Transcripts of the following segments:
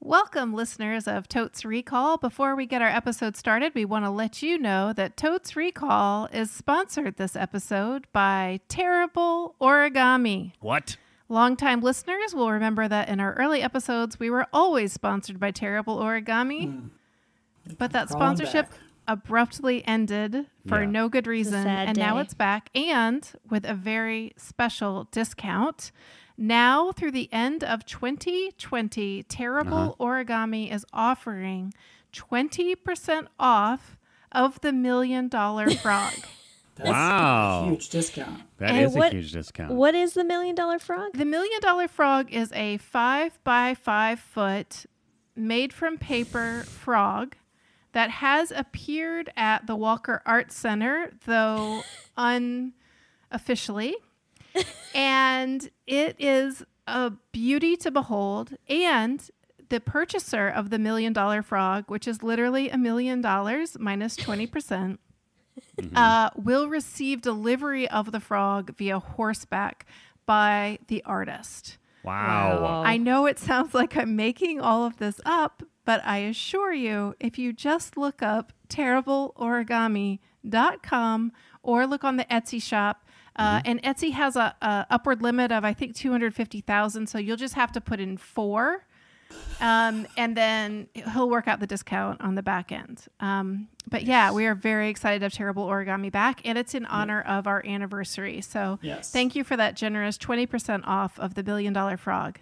Welcome, listeners of Totes Recall. Before we get our episode started, we want to let you know that Totes Recall is sponsored this episode by Terrible Origami. What? Longtime listeners will remember that in our early episodes, we were always sponsored by Terrible Origami. But that sponsorship abruptly ended for no good reason, and now it's back, and with a very special discount. Now, through the end of 2020, Terrible Origami is offering 20% off of the $1 Million Frog. That's a huge discount. That is a huge discount. What is the $1 Million Frog? The $1 Million Frog is a 5x5 foot made from paper frog that has appeared at the Walker Arts Center, though unofficially. And it is a beauty to behold. And the purchaser of the $1 Million Frog, which is literally $1 million minus 20%, will receive delivery of the frog via horseback by the artist. Wow. I know it sounds like I'm making all of this up, but I assure you, if you just look up terribleorigami.com or look on the Etsy shop, and Etsy has a upward limit of, I think, 250,000. So you'll just have to put in 4. And then he'll work out the discount on the back end. But yeah, we are very excited to have Terrible Origami back, and it's in honor of our anniversary. So thank you for that generous 20% off of the $1 Million Frog.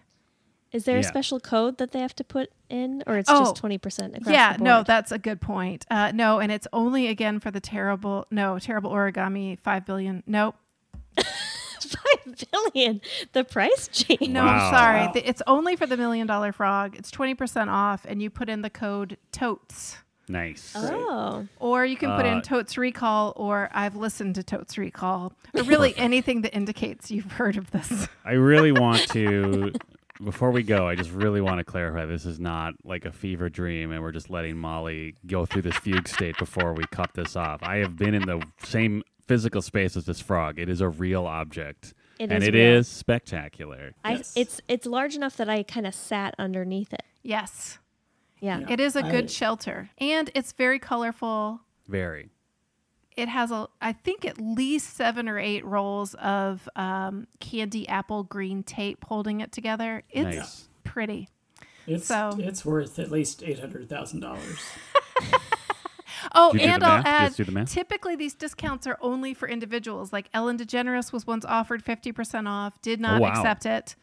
Is there a special code that they have to put in, or it's just 20% across the board? No, that's a good point. No, and it's only, again, for the Terrible Origami 5 billion. Nope. 5 billion. The price changed. No, I'm sorry. It's only for the $1 Million Frog. It's 20% off, and you put in the code TOTES. Nice. Oh. Or you can put in Totes Recall, or I've listened to Totes Recall, or really anything that indicates you've heard of this. I really want to, before we go, I just really want to clarify this is not like a fever dream and we're just letting Molly go through this fugue state before we cut this off. I have been in the same physical space as this frog. It is a real object. It is spectacular. It's large enough that I kind of sat underneath it. Yes. Yeah. It is a good shelter. And it's very colorful. Very. It has, I think, at least 7 or 8 rolls of candy apple green tape holding it together. It's pretty. It's worth at least $800,000. Oh, and I'll add, typically these discounts are only for individuals. Like Ellen DeGeneres was once offered 50% off, did not accept it.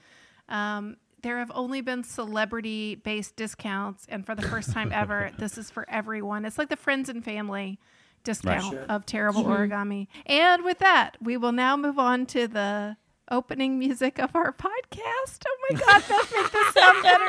There have only been celebrity-based discounts, and for the first time ever, this is for everyone. It's like the friends and family discount of Terrible Origami. And with that, we will now move on to the opening music of our podcast. Oh my God, Beth, make this sound better.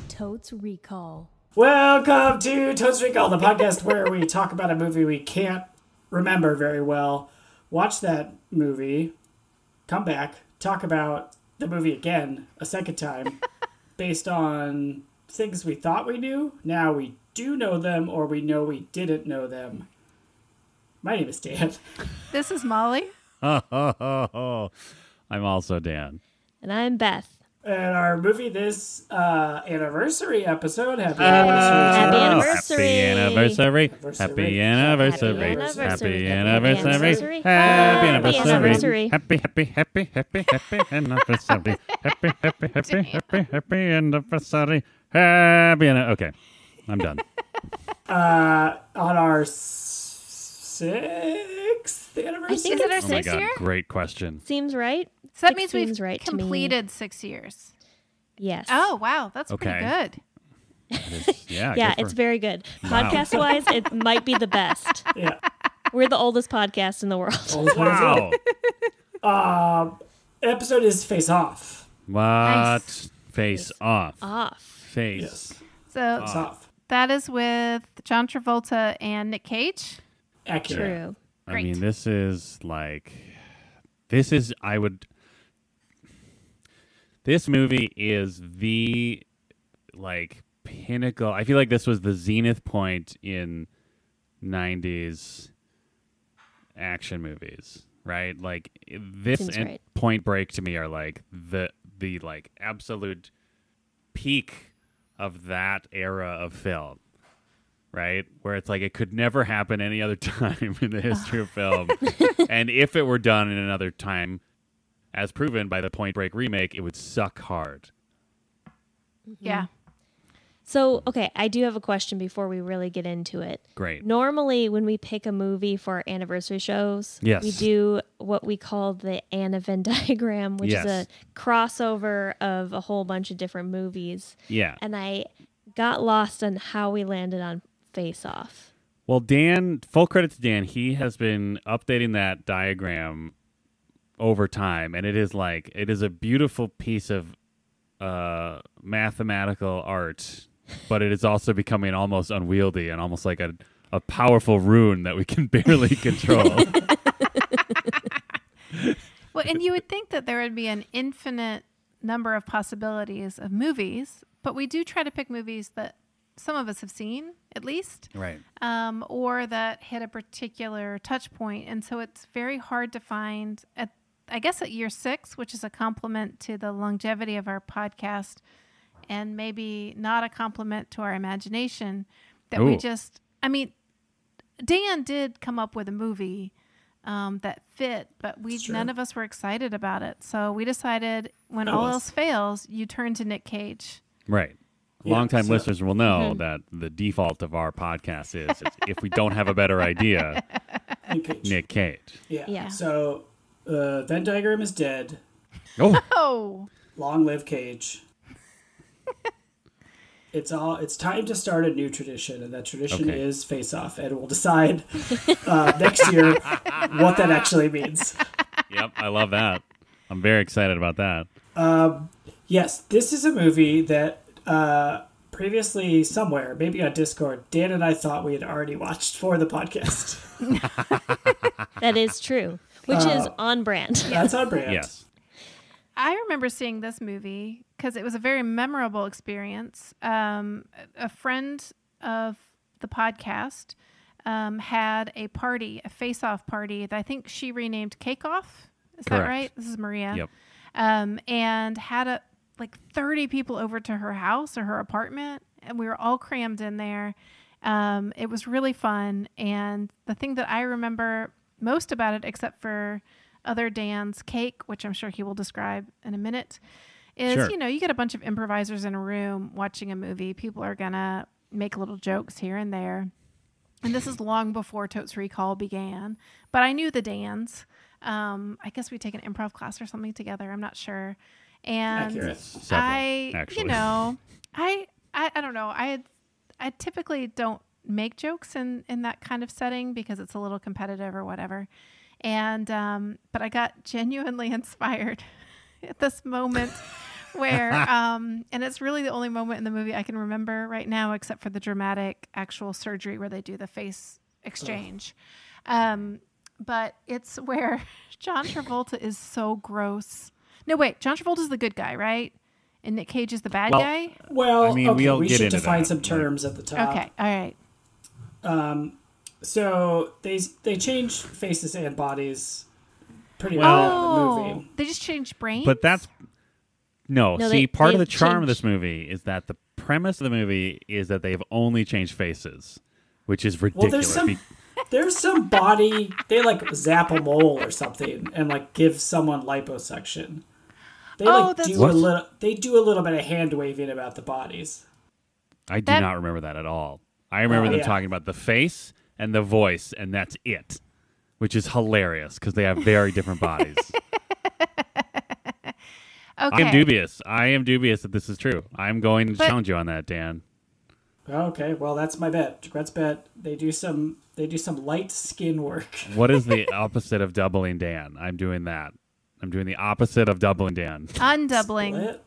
Totes Recall. Welcome to Totes Recall, the podcast where we talk about a movie we can't remember very well, watch that movie, come back, talk about the movie again a second time based on things we thought we knew. Now we do know them, or we know we didn't know them. My name is Dan. This is Molly. I'm also Dan. And I'm Beth. And our movie this anniversary episode. Happy anniversary. Happy anniversary. Happy anniversary. Happy anniversary. Happy anniversary. Happy anniversary. Happy anniversary. Okay, I'm done. On our 6th anniversary? I think it's our 6th year. Great question. Seems right. So that means we've right completed 6 years. Yes. Oh, wow. That's pretty good. Yeah, it's very good. Wow. Podcast-wise, it might be the best. Yeah. We're the oldest podcast in the world. Wow. Episode is Face Off. What? Nice. Face off. Off. Face. Yes. So Face Off. that is with John Travolta and Nick Cage. Accurate. True. I mean, this is like This movie is the pinnacle. I feel like this was the zenith point in 90s action movies, right? Like this Seems and right. Point Break to me are like the absolute peak of that era of film, right? Where it's like it could never happen any other time in the history of film. And if it were done in another time, as proven by the Point Break remake, it would suck hard. Yeah. So, okay, I do have a question before we really get into it. Great. Normally, when we pick a movie for our anniversary shows, Yes. we do what we call the anni-venn diagram, which is a crossover of a whole bunch of different movies. Yeah. And I got lost on how we landed on Face Off. Well, Dan, full credit to Dan, he has been updating that diagram over time, and it is a beautiful piece of mathematical art, but it is also becoming almost unwieldy and almost like a powerful rune that we can barely control. Well, and you would think that there would be an infinite number of possibilities of movies, but we do try to pick movies that some of us have seen, at least, Right. or that hit a particular touch point. And so it's very hard to find, at year 6, which is a compliment to the longevity of our podcast and maybe not a compliment to our imagination, that we just, Dan did come up with a movie that fit, but none of us were excited about it. So we decided when all else fails, you turn to Nick Cage. Right. Longtime listeners will know that the default of our podcast is if we don't have a better idea, Nick Cage. Yeah. So Venn diagram is dead. Oh. Long live Cage. It's time to start a new tradition, and that tradition is Face Off, and we'll decide next year what that actually means. Yep, I love that. I'm very excited about that. Yes, this is a movie that previously somewhere, maybe on Discord, Dan and I thought we had already watched for the podcast. That is true, which is on brand. That's on brand. Yes. I remember seeing this movie because it was a very memorable experience. A friend of the podcast had a party, a face-off party that I think she renamed Cake Off. Is Correct. that right? This is Maria. Yep. And had 30 people over to her house or her apartment, and we were all crammed in there. It was really fun. And the thing that I remember most about it, except for other Dan's cake, which I'm sure he will describe in a minute, is, you get a bunch of improvisers in a room watching a movie. People are going to make little jokes here and there. And this is long before Totes Recall began. But I knew the Dans. I guess we take an improv class or something together. I'm not sure. And Accurate. I don't know. I typically don't make jokes in that kind of setting because it's a little competitive or whatever. And but I got genuinely inspired at this moment where and it's really the only moment in the movie I can remember right now, except for the dramatic actual surgery where they do the face exchange. But it's where John Travolta is so gross. No, wait, John Travolta's the good guy, right? And Nick Cage is the bad guy? Well, we should into define that. some terms at the top. Okay, all right. So they change faces and bodies pretty well in the movie. They just changed brains? But that's... No, No, part of the they've charm of changed. this movie is that the premise of the movie is that they've only changed faces, which is ridiculous. Well, there's some body, they zap a mole or something and give someone liposuction. They do a little bit of hand waving about the bodies. I do not remember that at all. I remember them talking about the face and the voice, and that's it, which is hilarious because they have very different bodies. Okay. I am dubious that this is true. I'm going to challenge you on that, Dan. Okay, well that's my bet. Jagret's bet. They do some light skin work. What is the opposite of doubling Dan? I'm doing that. I'm doing the opposite of doubling Dan. Undoubling. Split?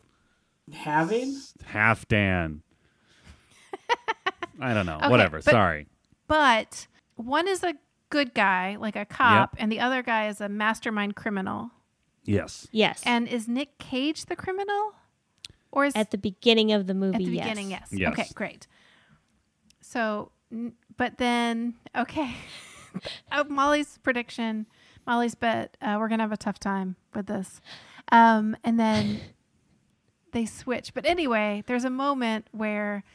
Having? Half Dan. I don't know. Okay, Whatever. Sorry. But one is a good guy, like a cop, and the other guy is a mastermind criminal. Yes. Yes. And is Nick Cage the criminal? Or is at the beginning of the movie, at the beginning, yes. Okay, great. So, but then, okay. Molly's prediction, Molly's bet, we're going to have a tough time with this. And then they switch. But anyway, there's a moment where,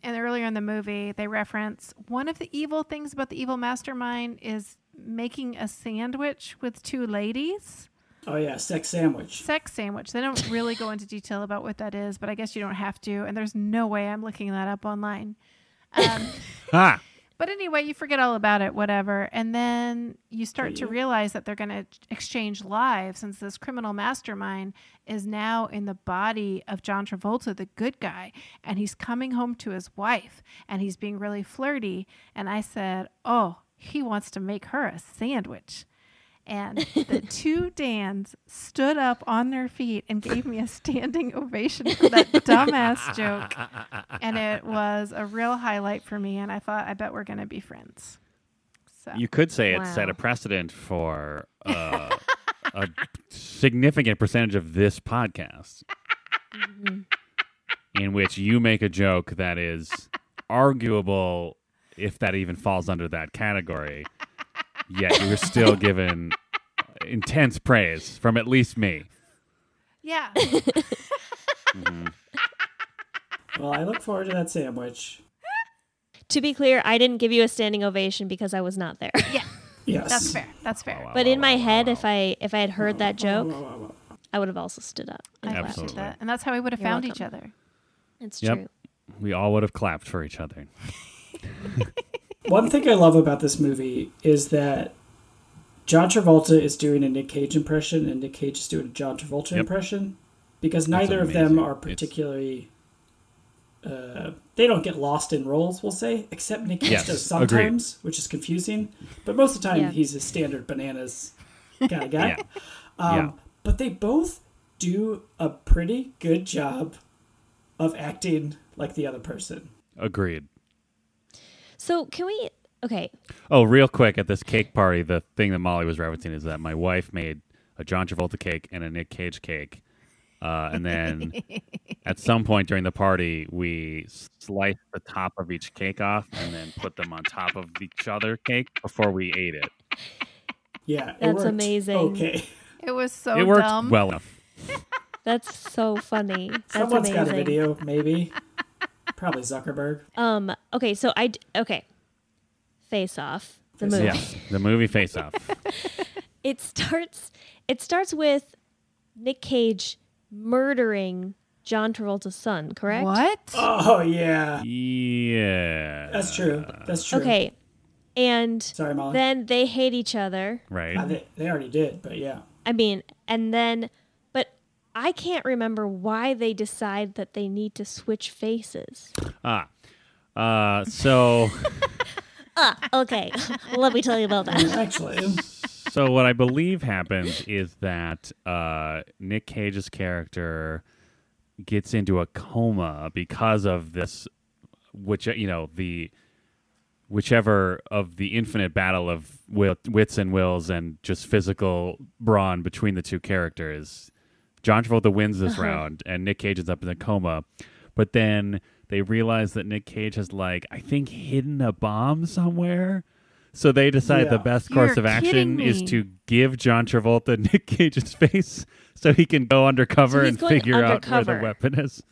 and earlier in the movie, they reference one of the evil things about the evil mastermind is making a sandwich with two ladies. Oh, yeah, sex sandwich. Sex sandwich. They don't really go into detail about what that is, but I guess you don't have to. And there's no way I'm looking that up online. But anyway, you forget all about it, whatever. And then you start to realize that they're going to exchange lives since this criminal mastermind is now in the body of John Travolta, the good guy. And he's coming home to his wife and he's being really flirty. And I said, oh, he wants to make her a sandwich. And the two Dans stood up on their feet and gave me a standing ovation for that dumbass joke. And it was a real highlight for me. And I thought, I bet we're going to be friends. So you could say it set a precedent for a significant percentage of this podcast, in which you make a joke that is arguable, if that even falls under that category. Yet you were still given intense praise from at least me. Yeah. Well, I look forward to that sandwich. To be clear, I didn't give you a standing ovation because I was not there. Yeah. Yes. That's fair. That's fair. But in my head, if I had heard that joke, I would have also stood up. I appreciate that. And that's how we would have found each other. It's true. We all would have clapped for each other. One thing I love about this movie is that John Travolta is doing a Nick Cage impression and Nick Cage is doing a John Travolta impression, because neither of them are particularly... they don't get lost in roles, we'll say, except Nick Cage does sometimes, which is confusing. But most of the time, he's a standard bananas kind of guy. But they both do a pretty good job of acting like the other person. Agreed. So can we... Okay. Oh, real quick, at this cake party, the thing that Molly was referencing is that my wife made a John Travolta cake and a Nick Cage cake. And then at some point during the party, we sliced the top of each cake off and then put them on top of each other cake before we ate it. Yeah, that's amazing. Okay. It was so it worked dumb. well enough. That's so funny. That's Someone's amazing. got a video, maybe. Probably Zuckerberg. Okay, so Face Off, the movie. Yes, the movie Face Off. It starts with Nick Cage murdering John Travolta's son, correct? What? Oh, yeah. Yeah. That's true. Okay. And sorry, Molly. Then they hate each other. Right. They already did, but yeah. I mean, but I can't remember why they decide that they need to switch faces. So... Okay. Let me tell you about that. Actually... So what I believe happens is that Nick Cage's character gets into a coma because of this, whichever of the infinite battle of wits and wills and just physical brawn between the two characters. John Travolta wins this round, and Nick Cage ends up in a coma. But then they realize that Nick Cage has, I think, hidden a bomb somewhere. So they decide the best course of action is to give John Travolta Nick Cage's face so he can go undercover and figure out where the weapon is.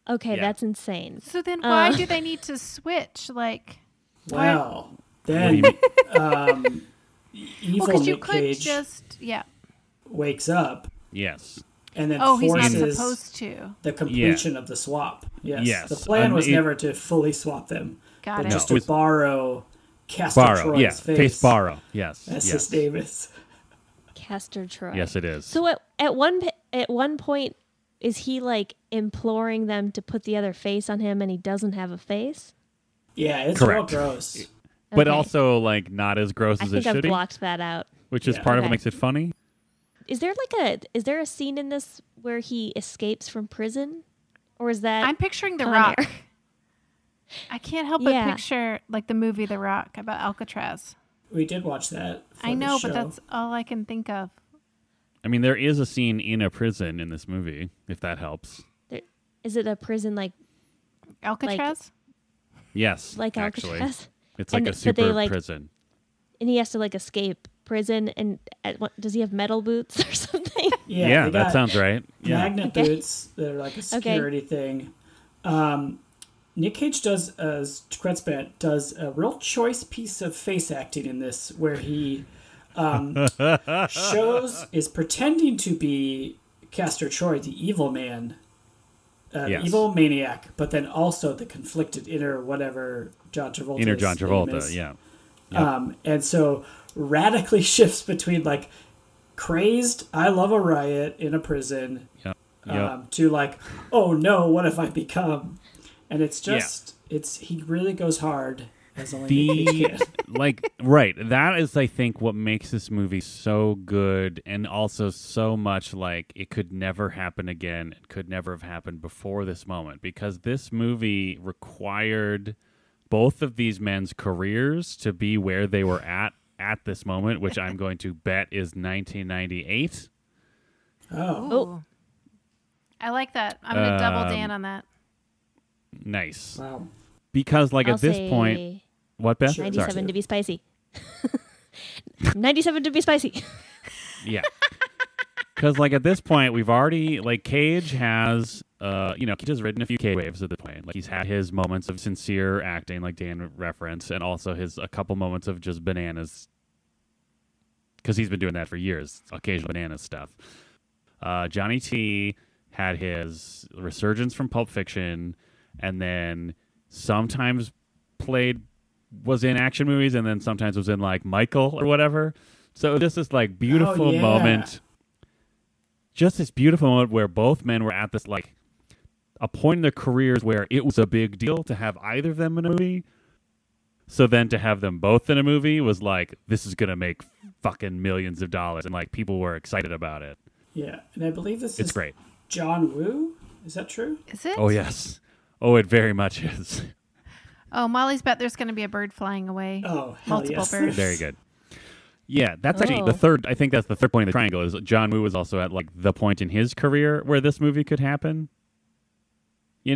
Okay, that's insane. So then why do they need to switch? Well, then evil Nick Cage wakes up. Yes. And then he's not forces supposed to. the completion of the swap. Yes. The plan was never to fully swap them. Got but it. just to borrow Castor Troy's face. Borrow. Yes. That's his Davis. Castor Troy. Yes, it is. So at one point, is he imploring them to put the other face on him and he doesn't have a face? Yeah, it's Correct. real gross. But also not as gross as it should be. I think I've blocked that out. Which is part of what makes it funny. Is there a scene in this where he escapes from prison? Or is that I'm picturing The Rock. I can't help but picture the movie The Rock about Alcatraz. We did watch that. I know, show. but that's all I can think of. I mean, there is a scene in a prison in this movie, if that helps. Is it a prison like Alcatraz? Yes, like actually. Alcatraz? It's like a super prison. And he has to like escape prison. And does he have metal boots or something? Yeah, that sounds right. Yeah. Magnet boots that are like a security thing. Nick Cage does a real choice piece of face acting in this, where he is pretending to be Castor Troy, the evil man, yes. evil maniac, but then also the conflicted inner John Travolta is. Yeah. Yep. And so radically shifts between like crazed, I love a riot in a prison, to like, oh no, what have I become? And it's just, he really goes hard as only Nick Cage can. Right. That is, I think, what makes this movie so good, and also so much like it could never happen again. It could never have happened before this moment, because this movie required both of these men's careers to be where they were at this moment, which I'm going to bet is 1998. Oh. I like that. I'm going to double Dan on that. Nice. Wow. Because at this point, what, Beth? Sure. 97 Sorry. to be spicy. 97 to be spicy. Yeah. Because at this point, we've already Cage has Cage has ridden a few Cage waves at this point. He's had his moments of sincere acting, like Dan referenced, and also a couple moments of just bananas. Because he's been doing that for years, occasional bananas stuff. Johnny T had his resurgence from Pulp Fiction, and then sometimes was in action movies, and then sometimes was in Michael or whatever. So this is beautiful moment. Just this beautiful moment where both men were at this a point in their careers where it was a big deal to have either of them in a movie. So then to have them both in a movie was this is gonna make fucking millions of dollars, and people were excited about it. Yeah, and I believe it's great. John Woo. Is that true? Is it? Oh yes. Oh, it very much is. Oh, Molly's bet there's going to be a bird flying away. Oh, multiple birds. Very good. Yeah, that's actually the third. I think that's the third point of the triangle. Is John Woo was also at the point in his career where this movie could happen. He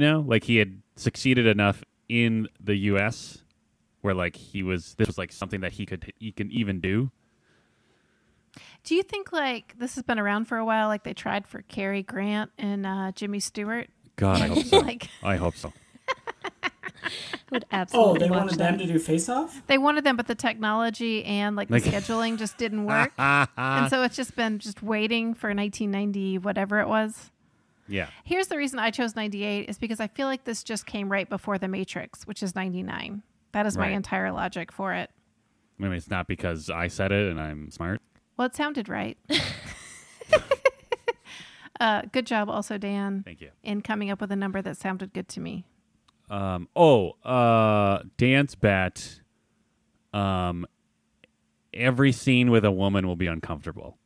had succeeded enough in the U.S. where this was something that he can even do. Do you think this has been around for a while? They tried for Cary Grant and Jimmy Stewart. God, I hope so. I hope so. Would absolutely. They watch wanted them to do Face Off? They wanted them, but the technology and the scheduling just didn't work. And so it's just been waiting for 1990, whatever it was. Yeah. Here's the reason I chose 98 is because I feel like this just came right before The Matrix, which is 99. That is my entire logic for it. I mean, it's not because I said it and I'm smart. Well, it sounded right. Good job also, Dan. Thank you. In coming up with a number that sounded good to me. Dan's bet. Every scene with a woman will be uncomfortable.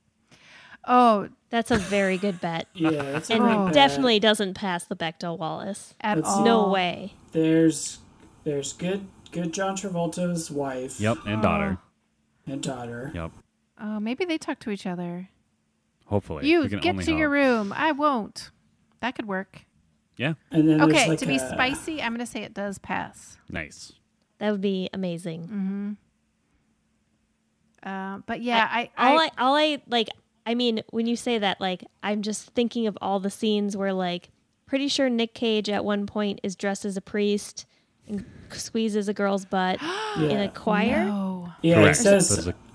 Oh, that's a very good bet. Yeah, that's a and great bet. definitely doesn't pass the Bechdel-Wallace at all. No way. There's good John Travolta's wife. Yep, and daughter. And daughter. Yep. Oh, maybe they talk to each other. Hopefully. You get to your room. I won't. That could work. Yeah. And then okay, to be spicy, I'm going to say it does pass. Nice. That would be amazing. Mm-hmm. But yeah, I mean, when you say that, I'm just thinking of all the scenes where, pretty sure Nick Cage at one point is dressed as a priest and squeezes a girl's butt in a choir. No. Yeah, correct.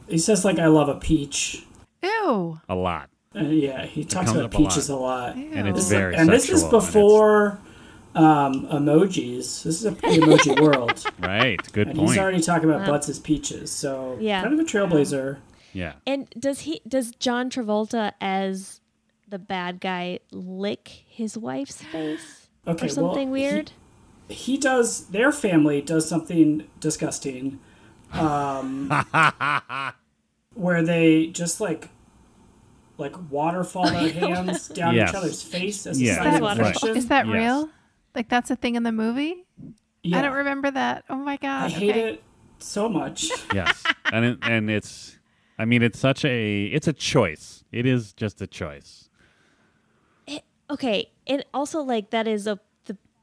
He says I love a peach. Ew. A lot. Yeah, he talks about peaches a lot. Ew. And it's very and sexual. This is before emojis. This is a pre-emoji world. Right. Good and point. He's already talking about butts as peaches. So kind of a trailblazer. Yeah. And does John Travolta as the bad guy lick his wife's face or something weird? He does. Their family does something disgusting, where they just waterfall their hands down each other's face as a sign of affection. Is that real? That's a thing in the movie? Yeah. I don't remember that. Oh my god. I hate it so much. Yes, and it's, I mean, it's a choice. It is just a choice. Okay, and also like that is the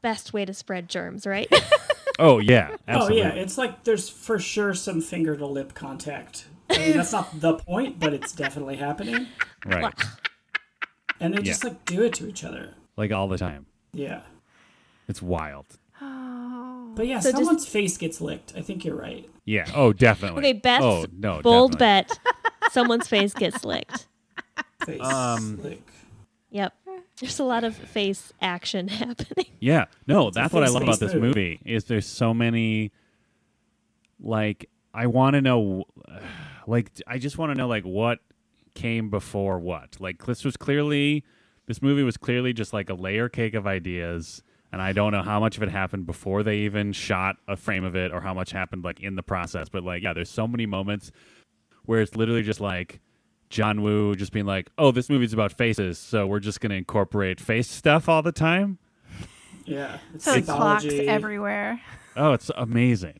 best way to spread germs, right? Oh yeah, absolutely. Oh yeah, it's like there's for sure some finger to lip contact. I mean, that's not the point, but it's definitely happening. Right, And they just like do it to each other. like all the time. Yeah. It's wild. But yeah, So someone's face gets licked. I think you're right. Yeah. Oh, definitely. Okay, best Oh no, bold definitely. bet. Someone's face gets licked. Face lick. Yep. There's a lot of face action happening. Yeah. No, that's what I love about face-based this movie. movie is there's so many. Like, I want to know. Like, I just want to know like what came before what. Like, this movie was clearly just like a layer cake of ideas. And I don't know how much of it happened before they even shot a frame of it or how much happened like in the process. But like, yeah, there's so many moments where it's literally just like John Woo just being like, oh, this movie's about faces, so we're just going to incorporate face stuff all the time. Yeah. It's So clocks symbology. everywhere. Oh, it's amazing.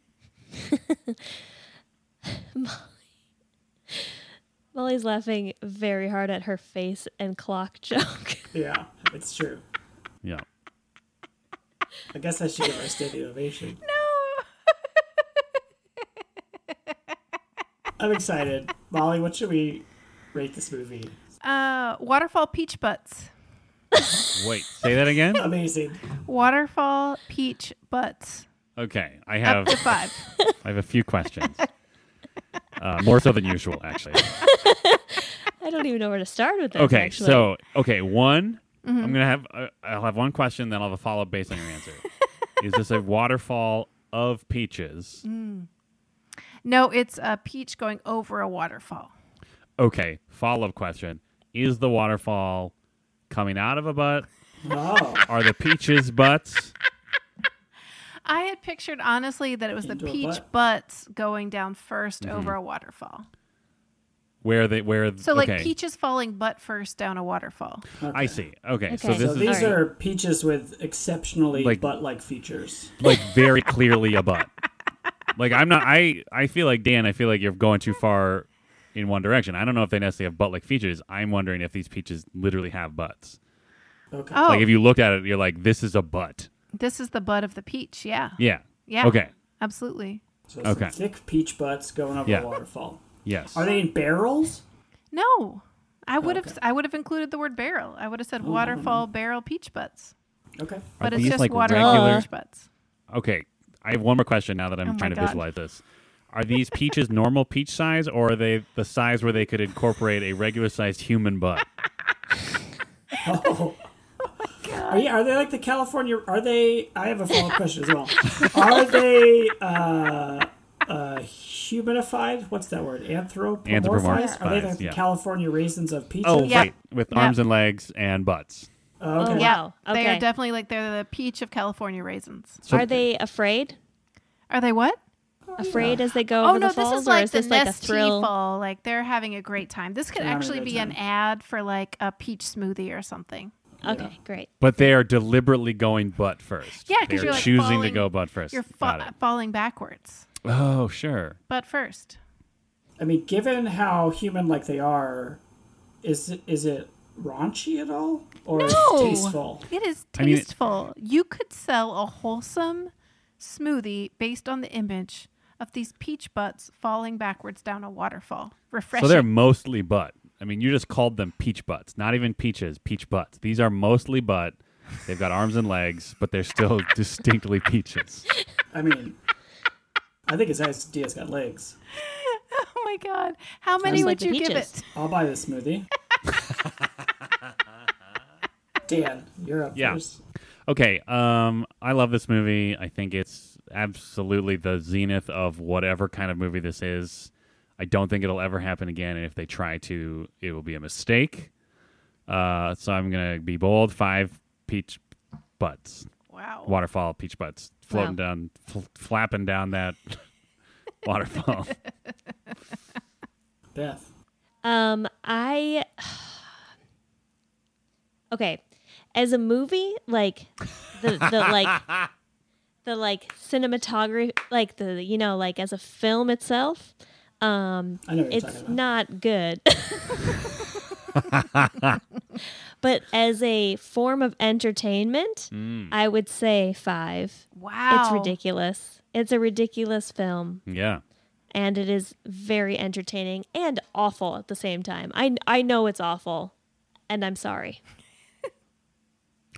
Molly's laughing very hard at her face and clock joke. Yeah, it's true. Yeah. I guess I should give her a standing ovation. I'm excited. Molly, what should we rate this movie? Waterfall peach butts. Wait, say that again? Amazing. Waterfall peach butts. Okay, I Up have to 5. I have a few questions. More so than usual, actually. I don't even know where to start with this. Okay, actually. so one, I'm gonna have I'll have one question, then I'll have a follow up based on your answer. Is this a waterfall of peaches? No, it's a peach going over a waterfall. Okay, follow up question: is the waterfall coming out of a butt? Oh, Are the peaches butts? I had pictured honestly that it was the Into a peach butt? butts going down first over a waterfall. Where So like okay. peaches falling butt first down a waterfall. I see. Okay, so Okay. this so is these Alright. are peaches with exceptionally Like- butt-like features. like very clearly a butt. Like I'm not. I feel like Dan. I feel like you're going too far in one direction. I don't know if they necessarily have butt-like features. I'm wondering if these peaches literally have butts. Okay. Oh, Like if you looked at it, you're like, this is a butt. this is the butt of the peach. Yeah. Yeah. Yeah. Okay. Absolutely. So some okay. thick peach butts going over Yeah. a waterfall. Yes. Are they in barrels? No. I would okay. have I would have included the word barrel. I would have said waterfall barrel peach butts. Okay. But Are it's these just like waterfall regular- peach butts. Okay. I have one more question now that I'm Oh my trying to God. visualize this. Are these peaches normal peach size, or are they the size where they could incorporate a regular sized human butt? Oh. Are they like the California? Are they? I have a follow-up question as well. Are they humanified? What's that word? Anthropomorphized? Are they like the yeah. California raisins of peaches? Oh, Yep. right. With Yep. arms and legs and butts. Oh, okay. Oh, Yeah. wow. They Okay. are definitely like they're the peach of California raisins. So- Are they afraid? Are they what? Afraid as they go Oh over no, the falls, this is or like is the this like a Nestea thrill? fall. Like they're having a great time. This could They're having a actually great be an time. ad for like a peach smoothie or something. Okay, great. But they are deliberately going butt first. Yeah, they because are you're like choosing to falling- go butt first. You're Got it. falling backwards, Oh, sure. butt first. I mean, given how human-like they are, is it raunchy at all, or is it No. tasteful? It is I mean, tasteful. You could sell a wholesome smoothie based on the image of these peach butts falling backwards down a waterfall. Refreshing. So they're mostly butt. I mean, you just called them peach butts. Not even peaches, peach butts. These are mostly butt. They've got arms and legs, but they're still distinctly peaches. I mean, I think his idea's got legs. Oh my god! How many Sounds would like the you give peaches. it? I'll buy this smoothie. Dan, you're up Yeah. first. Okay, I love this movie. I think it's absolutely the zenith of whatever kind of movie this is. I don't think it'll ever happen again, and if they try to, it will be a mistake. So I'm going to be bold. 5 peach butts. Wow. Waterfall peach butts. Floating down, flapping down that waterfall. Beth. I okay. As a movie, like the like the like cinematography, like the like as a film itself, I know what you're it's talking about. not good. But as a form of entertainment, I would say 5. Wow. It's ridiculous. It's a ridiculous film. Yeah. And it is very entertaining and awful at the same time. I know it's awful, and I'm sorry.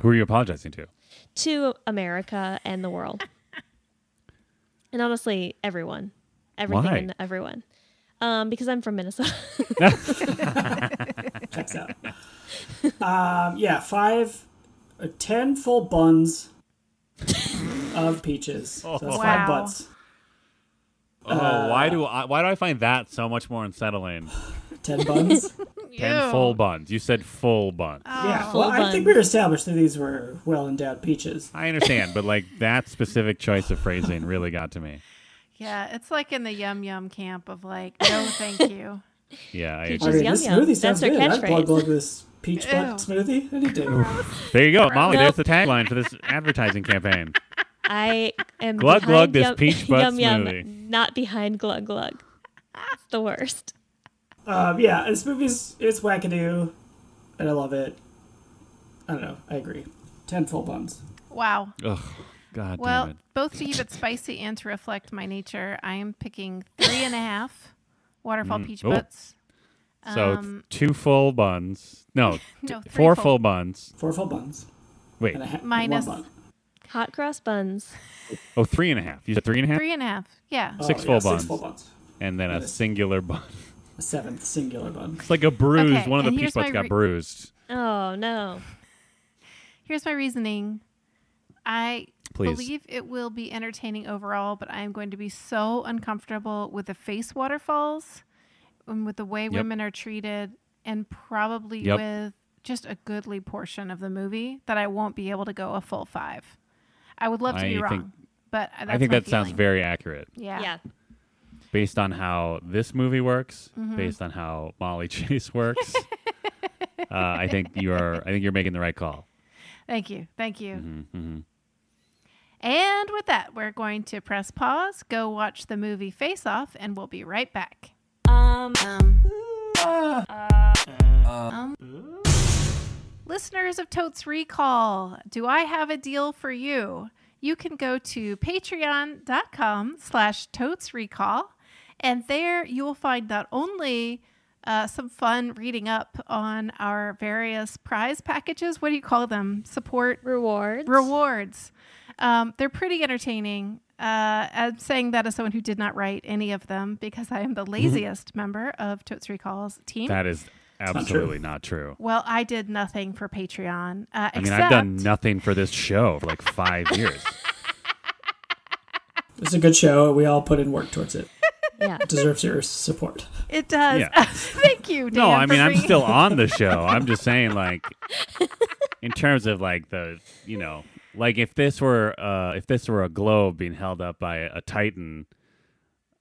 Who are you apologizing to? To America and the world. And honestly, everyone. Everything Why? and everyone. Because I'm from Minnesota. Checks out. 10 full buns of peaches. So that's 5 Wow. butts. Why do I find that so much more unsettling? 10 buns. 10 full buns. You said full buns. Yeah. Full Well, I think we established that these were well-endowed peaches. I understand, but like that specific choice of phrasing really got to me. Yeah, it's like in the yum yum camp of like, no, thank you. Yeah, I Peaches agree. yum This yum. smoothie That's sounds their good. I'd catchphrase. plug this peach butt smoothie any day. There you go, Molly. Nope. There's the tagline for this advertising campaign. I am Glug, behind glug, this yum, peach butt yum, yum, smoothie. not behind glug glug. It's the worst. This movie's it's wackadoo, and I love it. I don't know. I agree. 10 full buns. Wow. Ugh, God Well, damn it. both to keep it spicy and to reflect my nature, I am picking 3.5 waterfall peach Oh. butts. So 2 full buns. No, No, 3 4 full buns. 4 full buns. Wait. And Minus- 1 bun. Hot cross buns. Oh, 3.5. You said 3.5? 3.5. Yeah. 6 Oh, full yeah, buns. 6 full buns. And then a singular bun. A 7th singular bun. It's like a bruise. Okay, One of the and peach here's butts my got bruised. Oh no. Here's my reasoning. I Please. believe it will be entertaining overall, but I am going to be so uncomfortable with the face waterfalls and with the way women are treated and probably Yep. with just a goodly portion of the movie that I won't be able to go a full 5. I would love to be I wrong, think- but that's I think my that sounds feeling. very accurate. Yeah. Based on how this movie works, Mm-hmm. based on how Molly Chase works, I think you're making the right call. Thank you. Thank you. Mm-hmm. And with that, we're going to press pause, go watch the movie Face Off, and we'll be right back. Listeners of Totes Recall, do I have a deal for you? You can go to patreon.com/totesrecall, and there you will find not only some fun reading up on our various prize packages. What do you call them? Support rewards. They're pretty entertaining. I'm saying that as someone who did not write any of them because I am the laziest member of Totes Recall's team. That is absolutely not true. Well, I did nothing for Patreon. I mean, I've done nothing for this show for like 5 years. It's a good show. We all put in work towards it. Yeah. It deserves your support. It does. Yeah. Thank you, Dan. No, I for mean, I'm bringing- still on the show. I'm just saying, like, in terms of like the, like if this were a globe being held up by a Titan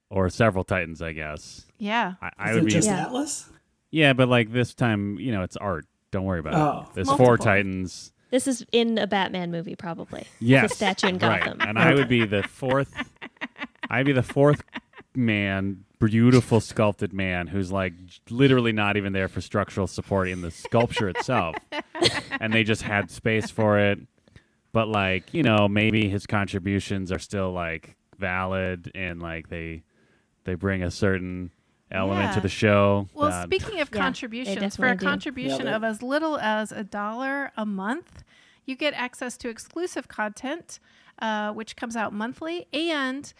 or several Titans, I guess. Yeah. I Is would it be. just Yeah. Atlas? Yeah, but like this time, it's art. Don't worry about Oh. it. There's Multiple. 4 Titans. This is in a Batman movie, probably. Yes, It's a statue in Gotham. Right. And I would be the 4th. I'd be the 4th man, beautiful sculpted man who's like literally not even there for structural support in the sculpture itself, and they just had space for it. But like maybe his contributions are still like valid, and like they bring a certain element to Yeah. the show. Well, that- speaking of Yeah, contributions, they for a definitely do. contribution Yeah, of as little as $1 a month, you get access to exclusive content, which comes out monthly, and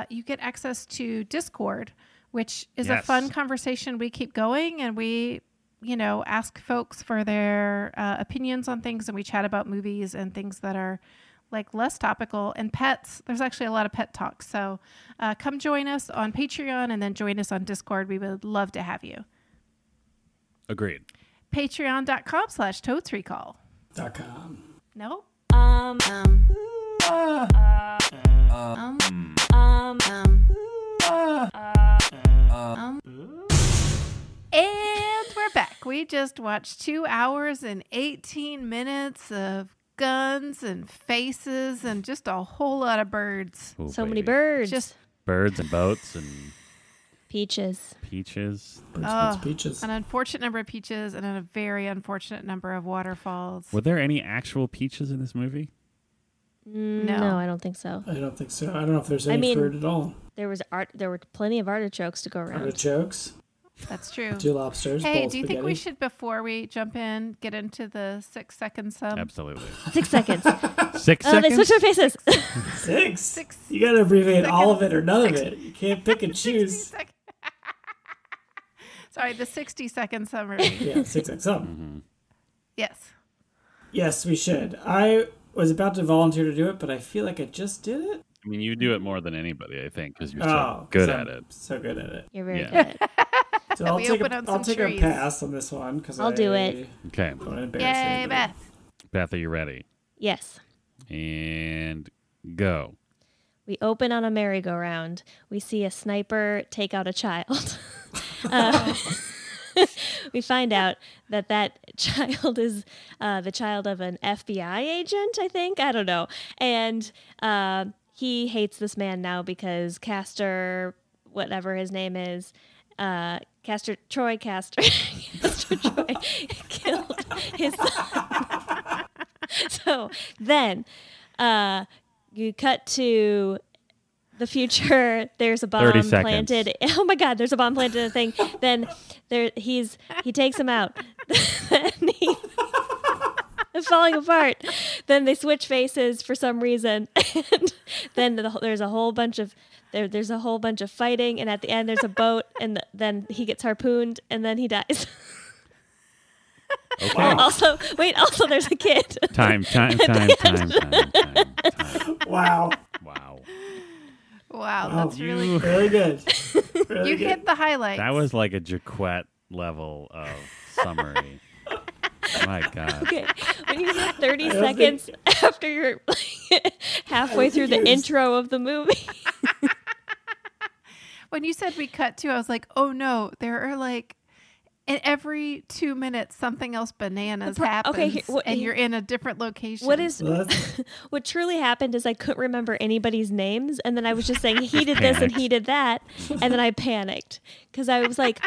you get access to Discord, which is a Yes. fun conversation we keep going, and we, ask folks for their opinions on things, and we chat about movies and things that are like less topical, and pets. There's actually a lot of pet talk. So come join us on Patreon and then join us on Discord. We would love to have you. Agreed. Patreon.com/totesrecall. .com. No? And we're back. We just watched 2 hours and 18 minutes of guns and faces and just a whole lot of birds. Ooh, So many baby. birds. Just Birds and boats and peaches. peaches. Birds, peaches. an unfortunate number of peaches and a very unfortunate number of waterfalls. Were there any actual peaches in this movie? No, I don't think so. I don't think so. I don't know if there's any fruit at all. There were plenty of artichokes to go around. Artichokes, That's true. 2 lobsters, Hey, bowl do you think we spaghetti. should, before we jump in, get into the 6-second sum? Absolutely. 6 seconds. 6 Oh, seconds? they switched their faces. 6? You gotta abbreviate all of it or none of 60 it. You can't pick and 60 choose. sec- Sorry, the 60-second summary. Yeah, 6 and some. Yes. Yes, we should. I was about to volunteer to do it, but I feel like I just did it. I mean, you do it more than anybody, I think, because you're so 'cause good I'm at it. So good at it. You're very Yeah. good at it. So I'll We take open on I'll some take trees. a pass on this one because I'll do it. Okay. Don't want to embarrass Yay, anybody. Beth. Beth, are you ready? Yes. And go. We open on a merry-go-round. We see a sniper take out a child. We find out that child is the child of an FBI agent, I think. I don't know. And he hates this man now because Castor, whatever his name is, Troy Castor killed his son. So then you cut to the future. There's a bomb 30 seconds. planted. Oh my God! There's a bomb planted in the thing. Then he takes him out. Then it's falling apart. Then they switch faces for some reason, and then there's a whole bunch of fighting. And at the end, there's a boat, and then he gets harpooned, and then he dies. Okay. Also, there's a kid. Time. Wow. Wow. Wow, that's really Very good. Really You good. hit the highlights. That was like a Jaquette level of summary. My God. Okay, when you get 30 I don't seconds after you're halfway through the intro of the movie. When you said we cut to, I was like, oh no, there are like, in every 2 minutes, something else bananas happens, okay, and you're in a different location. What truly happened is I couldn't remember anybody's names, and then I was just saying he did this and he did that, and then I panicked because I was like,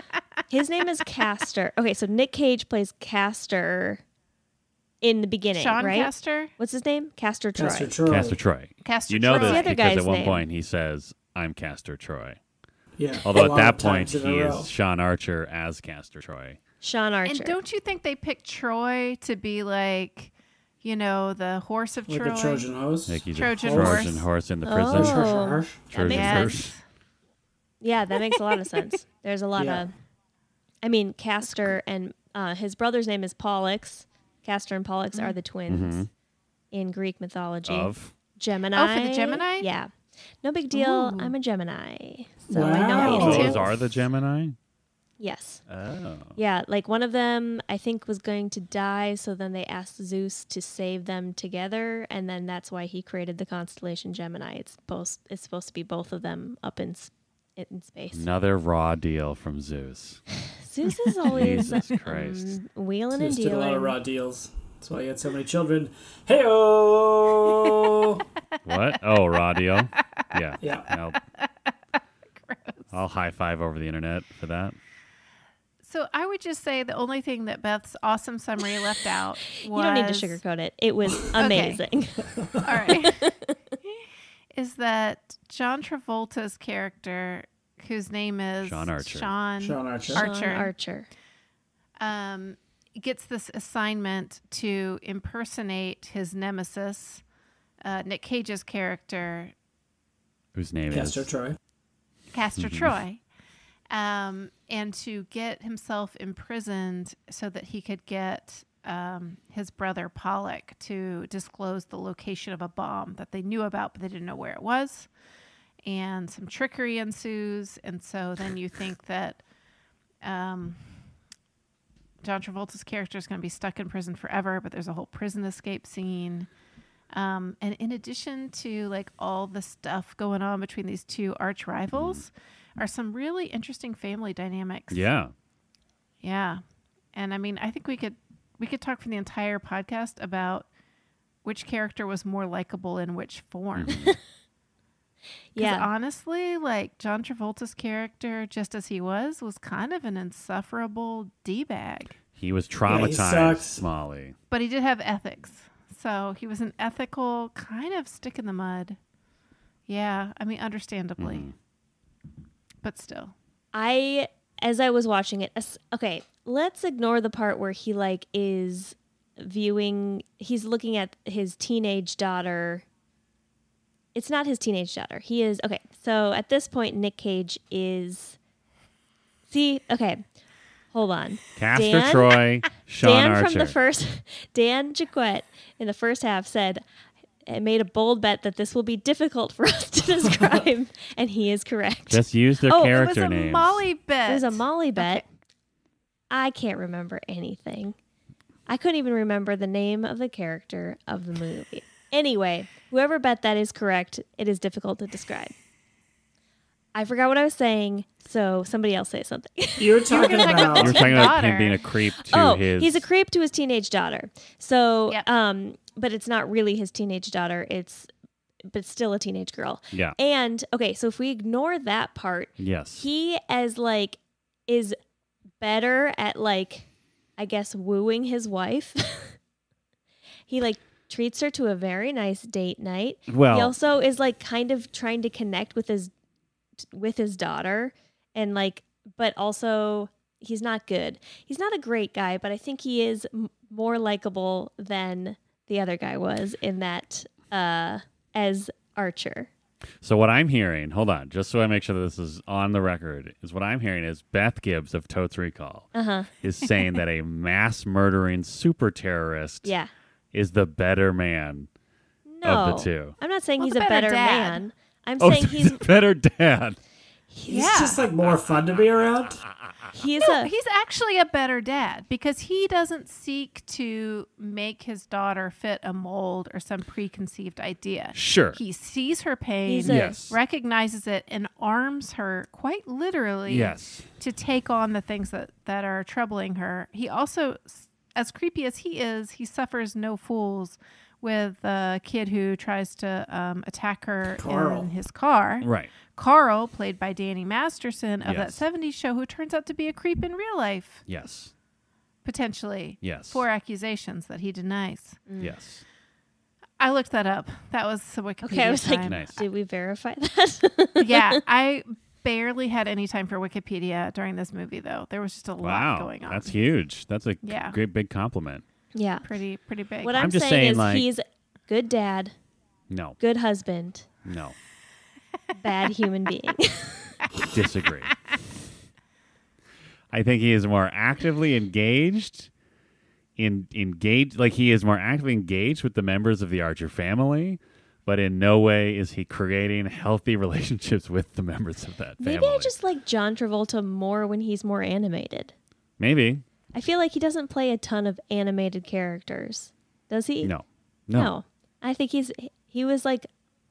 his name is Castor. Okay, so Nick Cage plays Castor in the beginning, Sean right? Castor? What's his name? Castor Troy. Castor Troy. Castor Troy. Castor You know Troy. this The other because guy's at one name. point he says, I'm Castor Troy. Yeah. Although a at lot that of point times in a he row. is Sean Archer as Castor Troy. Sean Archer. And don't you think they picked Troy to be like, you know, the horse of Like Troy? a Trojan horse. Like he's Trojan a Trojan horse. horse in the Oh. prison. Harsh, harsh, harsh. Trojan makes horse. sense. Yeah, that makes a lot of sense. There's a lot Yeah. of, I mean, Castor and his brother's name is Pollux. Castor and Pollux are the twins in Greek mythology. Of? Gemini. Oh, for the Gemini? Yeah. No big deal. Ooh. I'm a Gemini. So I Wow. know Me So too. those are the Gemini? Yes. Oh. Yeah, like one of them I think was going to die, so then they asked Zeus to save them together, and then that's why he created the constellation Gemini. It's supposed to be both of them up in space. Another raw deal from Zeus. Zeus is always Jesus Christ. wheeling and Just did a lot of dealing. raw deals. That's why he had so many children. Hey-oh! What? Oh, raw deal? Yeah. Yeah. I'll high five over the internet for that. So I would just say the only thing that Beth's awesome summary left out was... You don't need to sugarcoat it. It was amazing. All right. Is that John Travolta's character, whose name is Sean Archer. Sean Archer. Sean Archer. Gets this assignment to impersonate his nemesis, Nick Cage's character, Whose name Castor is? Troy. Castor Troy, and to get himself imprisoned so that he could get his brother Pollock to disclose the location of a bomb that they knew about, but they didn't know where it was. And some trickery ensues. And so then you think that John Travolta's character is going to be stuck in prison forever, but there's a whole prison escape scene. And in addition to like all the stuff going on between these two arch rivals, are some really interesting family dynamics. Yeah. Yeah. And I mean, I think we could talk for the entire podcast about which character was more likable in which form. Yeah. Honestly, like John Travolta's character, just as he was kind of an insufferable D-bag. He was he traumatized, sucks. Molly. But he did have ethics. So he was an ethical kind of stick in the mud. Yeah, I mean, understandably. But still. As I was watching it, okay, let's ignore the part where he like is he's looking at his teenage daughter. It's not his teenage daughter. He is, okay, so at this point, Nick Cage is, okay, hold on. Castor Troy, Sean Dan Archer. from the first, Dan Jaquette in the first half said, made a bold bet that this will be difficult for us to describe, and he is correct. Just use their character it was a names. Molly bet. It was a Molly bet. Okay. I can't remember anything. I couldn't even remember the name of the character of the movie. Anyway, whoever bet that is correct. It is difficult to describe. I forgot what I was saying, so somebody else say something. You were talking gonna talk about about You were talking about daughter. him being a creep to his... he's a creep to his teenage daughter. So, Yep. but it's not really his teenage daughter. But still a teenage girl. Yeah. And okay, so if we ignore that part, Yes. he is better at I guess wooing his wife. He treats her to a very nice date night. Well- he also is kind of trying to connect with his daughter, and but also he's not good. He's not a great guy, but I think he is more likable than the other guy was in that as Archer. So what I'm hearing, hold on, just so I make sure that this is on the record, is what I'm hearing is Beth Gibbs of Totes Recall is saying that a mass murdering super terrorist Yeah. is the better man No, of the two. I'm not saying Well, he's the a better better dad. man. I'm Oh, saying so he's a better dad. he's just more fun to be around. he's He's actually a better dad because he doesn't seek to make his daughter fit a mold or some preconceived idea. Sure. He sees her pain, He's a- Yes. recognizes it, and arms her quite literally Yes. to take on the things that are troubling her. He also, as creepy as he suffers no fools with a kid who tries to attack her Carl. in his car. Right. Carl, played by Danny Masterson of Yes. that 70s show, who turns out to be a creep in real life, Yes. potentially. Yes. For accusations that he denies. Yes. I looked that up. That was the Wikipedia okay. I was like, time. Nice. did we verify that? Yeah, I barely had any time for Wikipedia during this movie, though. There was just a lot Wow. going on. That's huge. That's a Yeah. great big compliment. Yeah. pretty big. What I'm I'm just saying saying, is he's good dad, No. good husband, No. bad human being. Disagree. I think he is more actively engaged he is more actively engaged with the members of the Archer family, but in no way is he creating healthy relationships with the members of that family. Maybe I just like John Travolta more when he's more animated. Maybe. I feel like he doesn't play a ton of animated characters. Does he? No. I think he was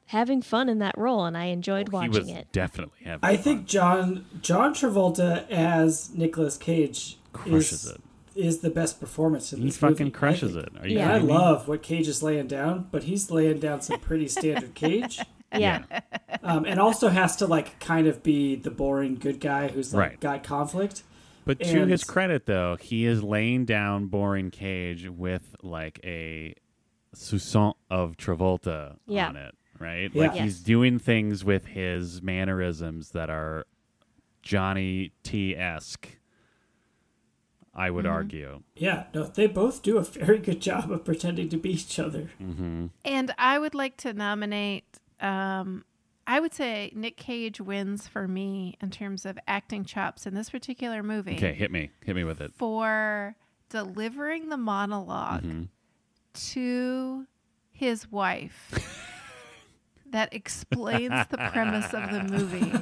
having fun in that role, and I enjoyed He watching was it. definitely having I fun. think John Travolta as Nicolas Cage Crushes it. is the best performance in He this fucking movie. crushes it. Are you Yeah. I kidding me? love what Cage is laying down, but he's laying down some pretty standard Cage. Yeah. And also has to kind of be the boring good guy who's Right. got conflict. But to And- his credit, though, he is laying down boring Cage with a soupçon of Travolta Yeah. on it, right? Yeah. Like Yes. he's doing things with his mannerisms that are Johnny T-esque, I would argue. Yeah, no, they both do a very good job of pretending to be each other. And I would like to nominate, I would say Nick Cage wins for me in terms of acting chops in this particular movie. Okay, hit me with it. For delivering the monologue to his wife that explains the premise of the movie.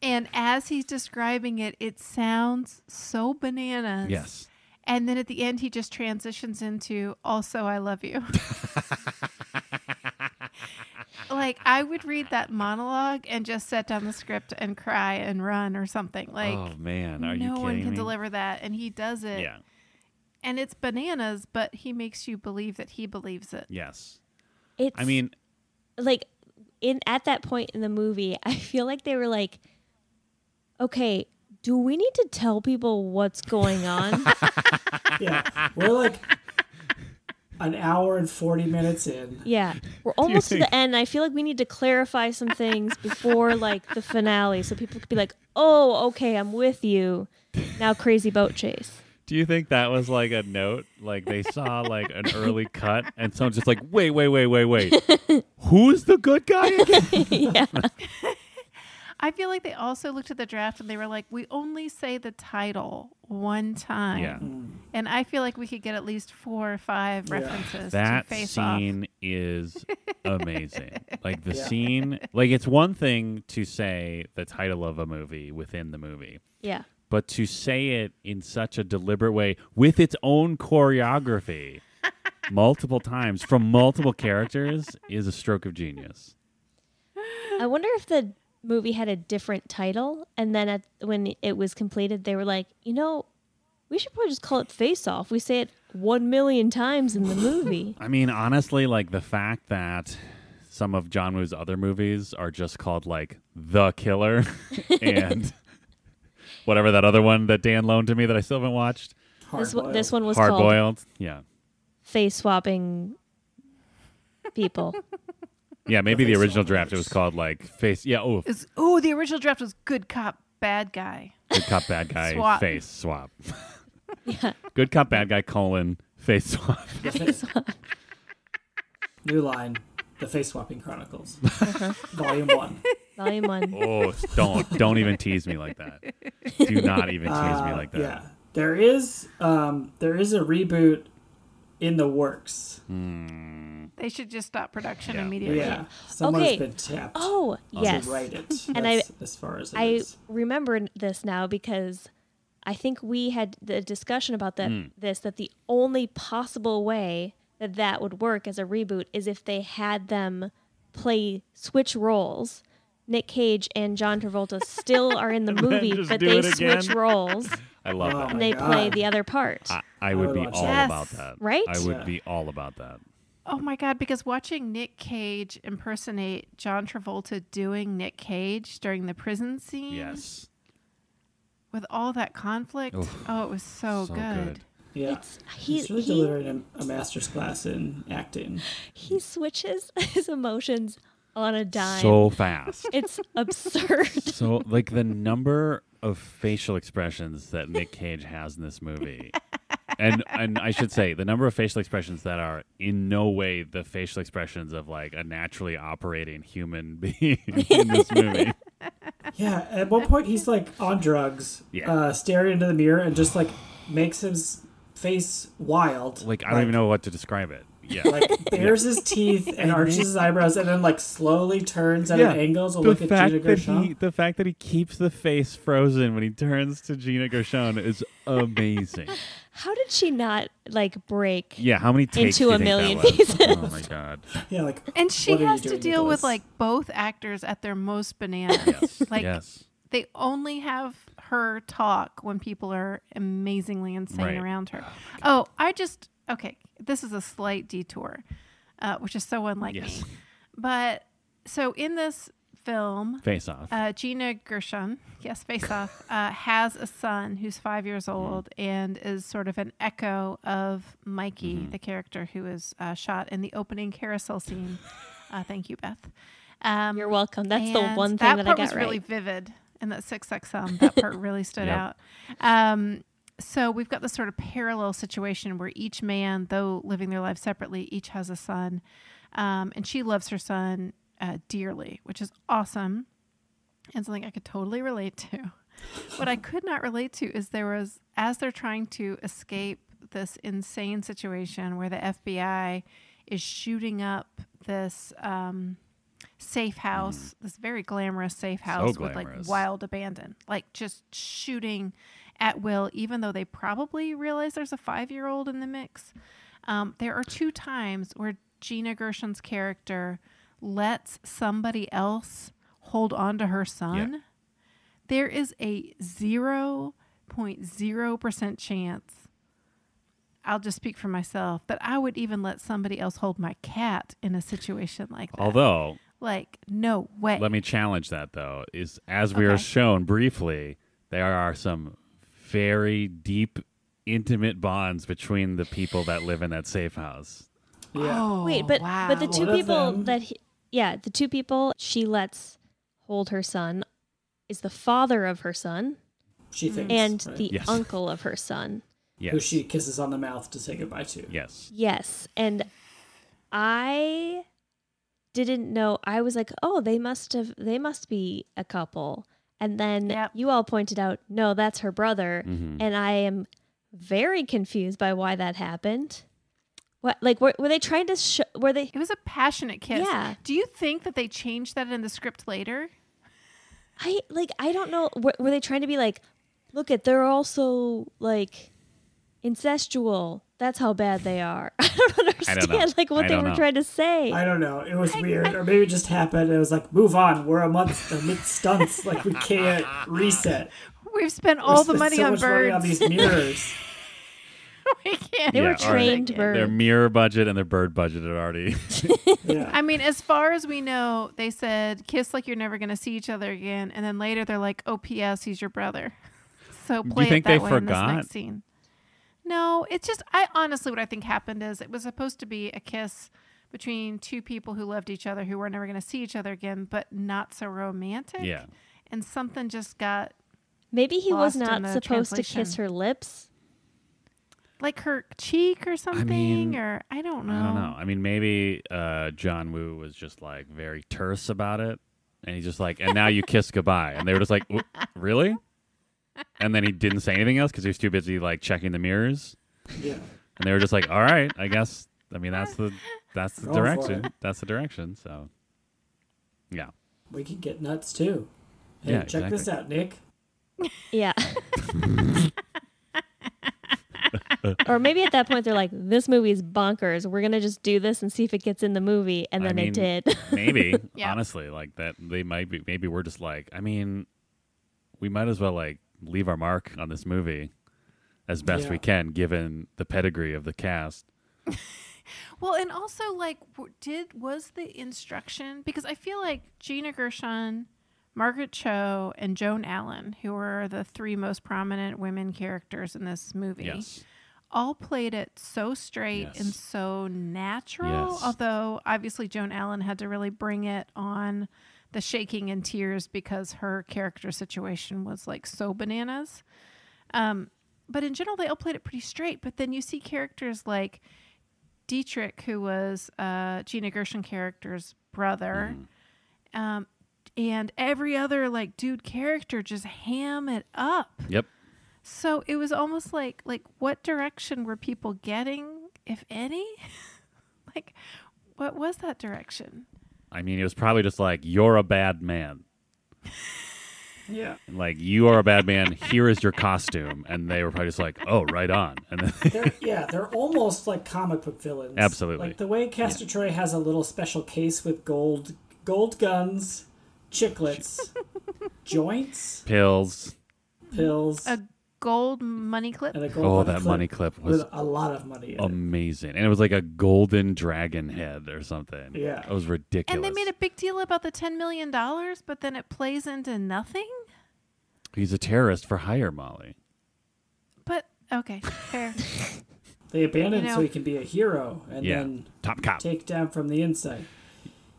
And as he's describing it, it sounds so bananas. Yes. And then at the end, he just transitions into, also, I love you. I would read that monologue and just set down the script and cry and run or something. Oh man, are you no kidding one can me? deliver that. And he does it Yeah. And it's bananas, but he makes you believe that he believes it. Yes. I mean, like at that point in the movie, I feel like they were like, okay, do we need to tell people what's going on? Yeah, we're like an hour and 40 minutes in. Yeah, we're almost to the end. I feel like we need to clarify some things before like the finale, so people could be like, "Oh, okay, I'm with you." Now, crazy boat chase. Do you think that was like a note? Like they saw like an early cut, and someone's just like, "Wait, who's the good guy again?" Yeah. I feel like they also looked at the draft and they were like, we only say the title one time. Yeah. And I feel like we could get at least 4 or 5 references That to Face scene is amazing. Like the scene, like it's one thing to say the title of a movie within the movie. Yeah. But to say it in such a deliberate way with its own choreography multiple times from multiple characters is a stroke of genius. I wonder if the movie had a different title, and then when it was completed, they were like, we should probably just call it Face Off. We say it 1 million times in the movie. I mean, honestly, like the fact that some of John Woo's other movies are just called like The Killer and whatever that other one that Dan loaned to me that I still haven't watched. This one was Hard called Boiled. Yeah. Face Swapping People. Yeah, maybe the original draft it was called like Face. Yeah, the original draft was Good Cop, Bad Guy. Good Cop, Bad Guy, Swap. Face Swap. Yeah. Good Cop, Bad Guy, Face Swap. New line, The Face Swapping Chronicles. Volume 1. Volume 1. Oh, don't even tease me like that. Do not even tease me like that. Yeah, there is a reboot in the works. They should just stop production immediately. Yeah, someone's been tapped. Oh, yes. To write it. And as far as it is. remember this now because I think we had the discussion about that the only possible way that would work as a reboot is if they had them switch roles. Nick Cage and John Travolta still are in the movie, but they switch roles. I love that. And they play the other part. I would be all about that. Right? I would be all about that. Oh my God, because watching Nick Cage impersonate John Travolta doing Nick Cage during the prison scene. Yes. With all that conflict. Oof. Oh, it was so good. Yeah. He's really delivering a master's class in acting. He switches his emotions on a dime. So fast. It's absurd. So, like, the number of facial expressions that Nick Cage has in this movie. And I should say, the number of facial expressions that are in no way the facial expressions of, like, a naturally operating human being in this movie. Yeah, at one point he's, like, on drugs, staring into the mirror and just, like, makes his face wild. Like, I don't even know what to describe it. Yeah. Like, bares his teeth and arches his eyebrows and then, like, slowly turns at an angle to look at Gina Gershon. The fact that he keeps the face frozen when he turns to Gina Gershon is amazing. How did she not, like, break how many takes into a million pieces? Oh, my God. Yeah, like, and she has to deal with, like, both actors at their most bananas. Yes. Like, yes. They only have her talk when people are amazingly insane around her. Okay, this is a slight detour, which is so unlike me. But so in this film, Face Off, Gina Gershon, Face Off, has a son who's 5 years old and is sort of an echo of Mikey, the character who is shot in the opening carousel scene. Thank you, Beth. You're welcome. That's the one thing that I got right. That part was really vivid. And that 6XM, that part really stood out. So we've got this sort of parallel situation where each man, though living their lives separately, each has a son. And she loves her son dearly, which is awesome. And something I could totally relate to. What I could not relate to is as they're trying to escape this insane situation where the FBI is shooting up this safe house, this very glamorous safe house with like wild abandon, like just shooting at will, even though they probably realize there's a 5-year-old in the mix. There are 2 times where Gina Gershon's character lets somebody else hold on to her son. Yeah. There is a 0.0% chance I'll just speak for myself, that I would even let somebody else hold my cat in a situation like that. Although, like, no way. let me challenge that, though, is as we are shown briefly, there are some very deep, intimate bonds between the people that live in that safe house. Yeah. Oh, Wait, but wow. the two One of people them- the two people she lets hold her son is the father of her son She thinks. and right? the Yes. uncle of her son. Yes. Who she kisses on the mouth to say goodbye to. Yes. Yes, and I didn't know. I was like, "Oh, they must be a couple." And then Yep. you all pointed out, "No, that's her brother." Mm-hmm. And I am very confused by why that happened. What, like, were they trying to were they It was a passionate kiss. Yeah. Do you think that they changed that in the script later? I don't know. Were they trying to be like, look at, they're also like incestual. That's how bad they are. I don't understand like what I they don't were know. trying to say. I don't know. It was weird. Or maybe it just happened. It was like, move on. We're amid stunts. Like, we can't reset. We've spent all the We spent money so on much money birds. on these mirrors. We can't. They were Yeah, or trained Their birds. mirror budget and their bird budget had already. Yeah. I mean, as far as we know, they said kiss like you're never going to see each other again, and then later they're like, "Oh, P.S. He's your brother." So play think it that they way forgot? in this next scene. No, it's just I honestly what I think happened is it was supposed to be a kiss between two people who loved each other who were never going to see each other again, but not so romantic. Yeah. And something just got Maybe he was lost in not the supposed to translation. kiss her lips. like her cheek or something, mean, or I don't know. I don't know. I mean, maybe John Woo was just like very terse about it. And he's just like, and now you kiss goodbye. And they were just like, really? And then he didn't say anything else because he was too busy like checking the mirrors. Yeah. And they were just like, all right, I guess. I mean, that's the Go for direction. it. That's the direction. So, yeah. We could get nuts too. Hey, Yeah, check this exactly. out, Nick. Yeah. Or maybe at that point they're like, this movie is bonkers. We're going to just do this and see if it gets in the movie. And then it did. Maybe, Yeah. honestly, like that. They might be. Maybe we're just like. I mean, we might as well like leave our mark on this movie as best Yeah. we can, given the pedigree of the cast. Well, and also like, was the instruction, because I feel like Gina Gershon, Margaret Cho, and Joan Allen, who were the three most prominent women characters in this movie, Yes. all played it so straight Yes. and so natural. Yes. Although obviously Joan Allen had to really bring it on the shaking and tears because her character situation was like so bananas. But in general, they all played it pretty straight. But then you see characters like Dietrich, who was Gina Gershon character's brother, and every other like dude character just ham it up. Yep. So it was almost like what direction were people getting, if any? Like, what was that direction? I mean, it was probably just like, you're a bad man. Yeah. Like, you are a bad man. Here is your costume. And they were probably just like, oh, right on. And then They're almost like comic book villains. Absolutely. Like the way Castor Troy has a little special case with gold guns, chiclets, joints, pills. pills, A gold money clip? and a gold Oh, money that clip money clip was with a lot of money in it. amazing. And it was like a golden dragon head or something. Yeah. It was ridiculous. And they made a big deal about the $10 million, but then it plays into nothing? He's a terrorist for hire, Molly. But, okay, fair. They abandon You know- so he can be a hero and Yeah. then Top cop. take down from the inside.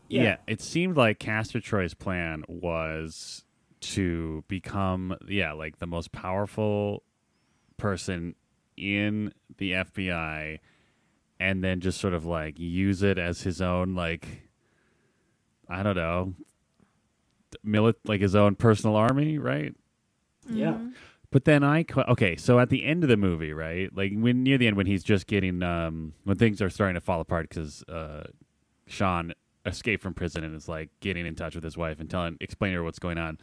Yeah. It seemed like Castor Troy's plan was to become, like the most powerful person in the FBI and then just sort of like use it as his own, like, I don't know, like his own personal army, right? Yeah. But then okay, so at the end of the movie, right? Like near the end when he's just getting when things are starting to fall apart because Sean escaped from prison and is like getting in touch with his wife and explaining to her what's going on.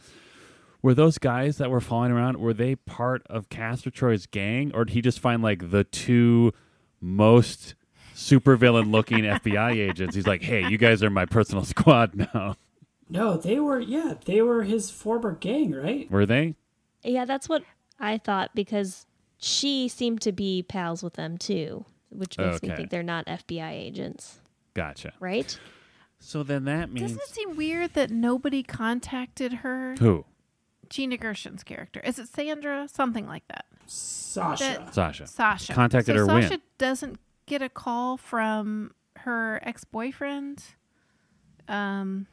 Were those guys that were following around, were they part of Castor Troy's gang, or did he just find like the two most supervillain looking FBI agents? He's like, hey, you guys are my personal squad now. No, they were his former gang, right? Were they? Yeah, that's what I thought, because she seemed to be pals with them too, which makes me think they're not FBI agents. Gotcha. Right? So then that means... Doesn't it seem weird that nobody contacted her? Who? Gina Gershon's character. Is it Sandra? Something like that. Sasha. Sasha. Contacted her Sasha when? Doesn't get a call from her ex-boyfriend. When?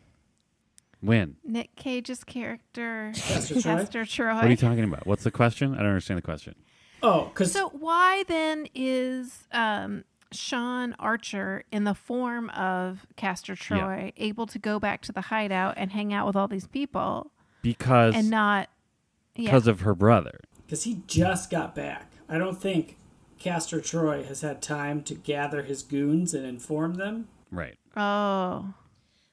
Nick Cage's character. Castor Troy. What are you talking about? What's the question? I don't understand the question. Oh, because... So why then is Sean Archer in the form of Castor Troy able to go back to the hideout and hang out with all these people? Because of her brother. Because he just got back. I don't think Castor Troy has had time to gather his goons and inform them. Right. Oh.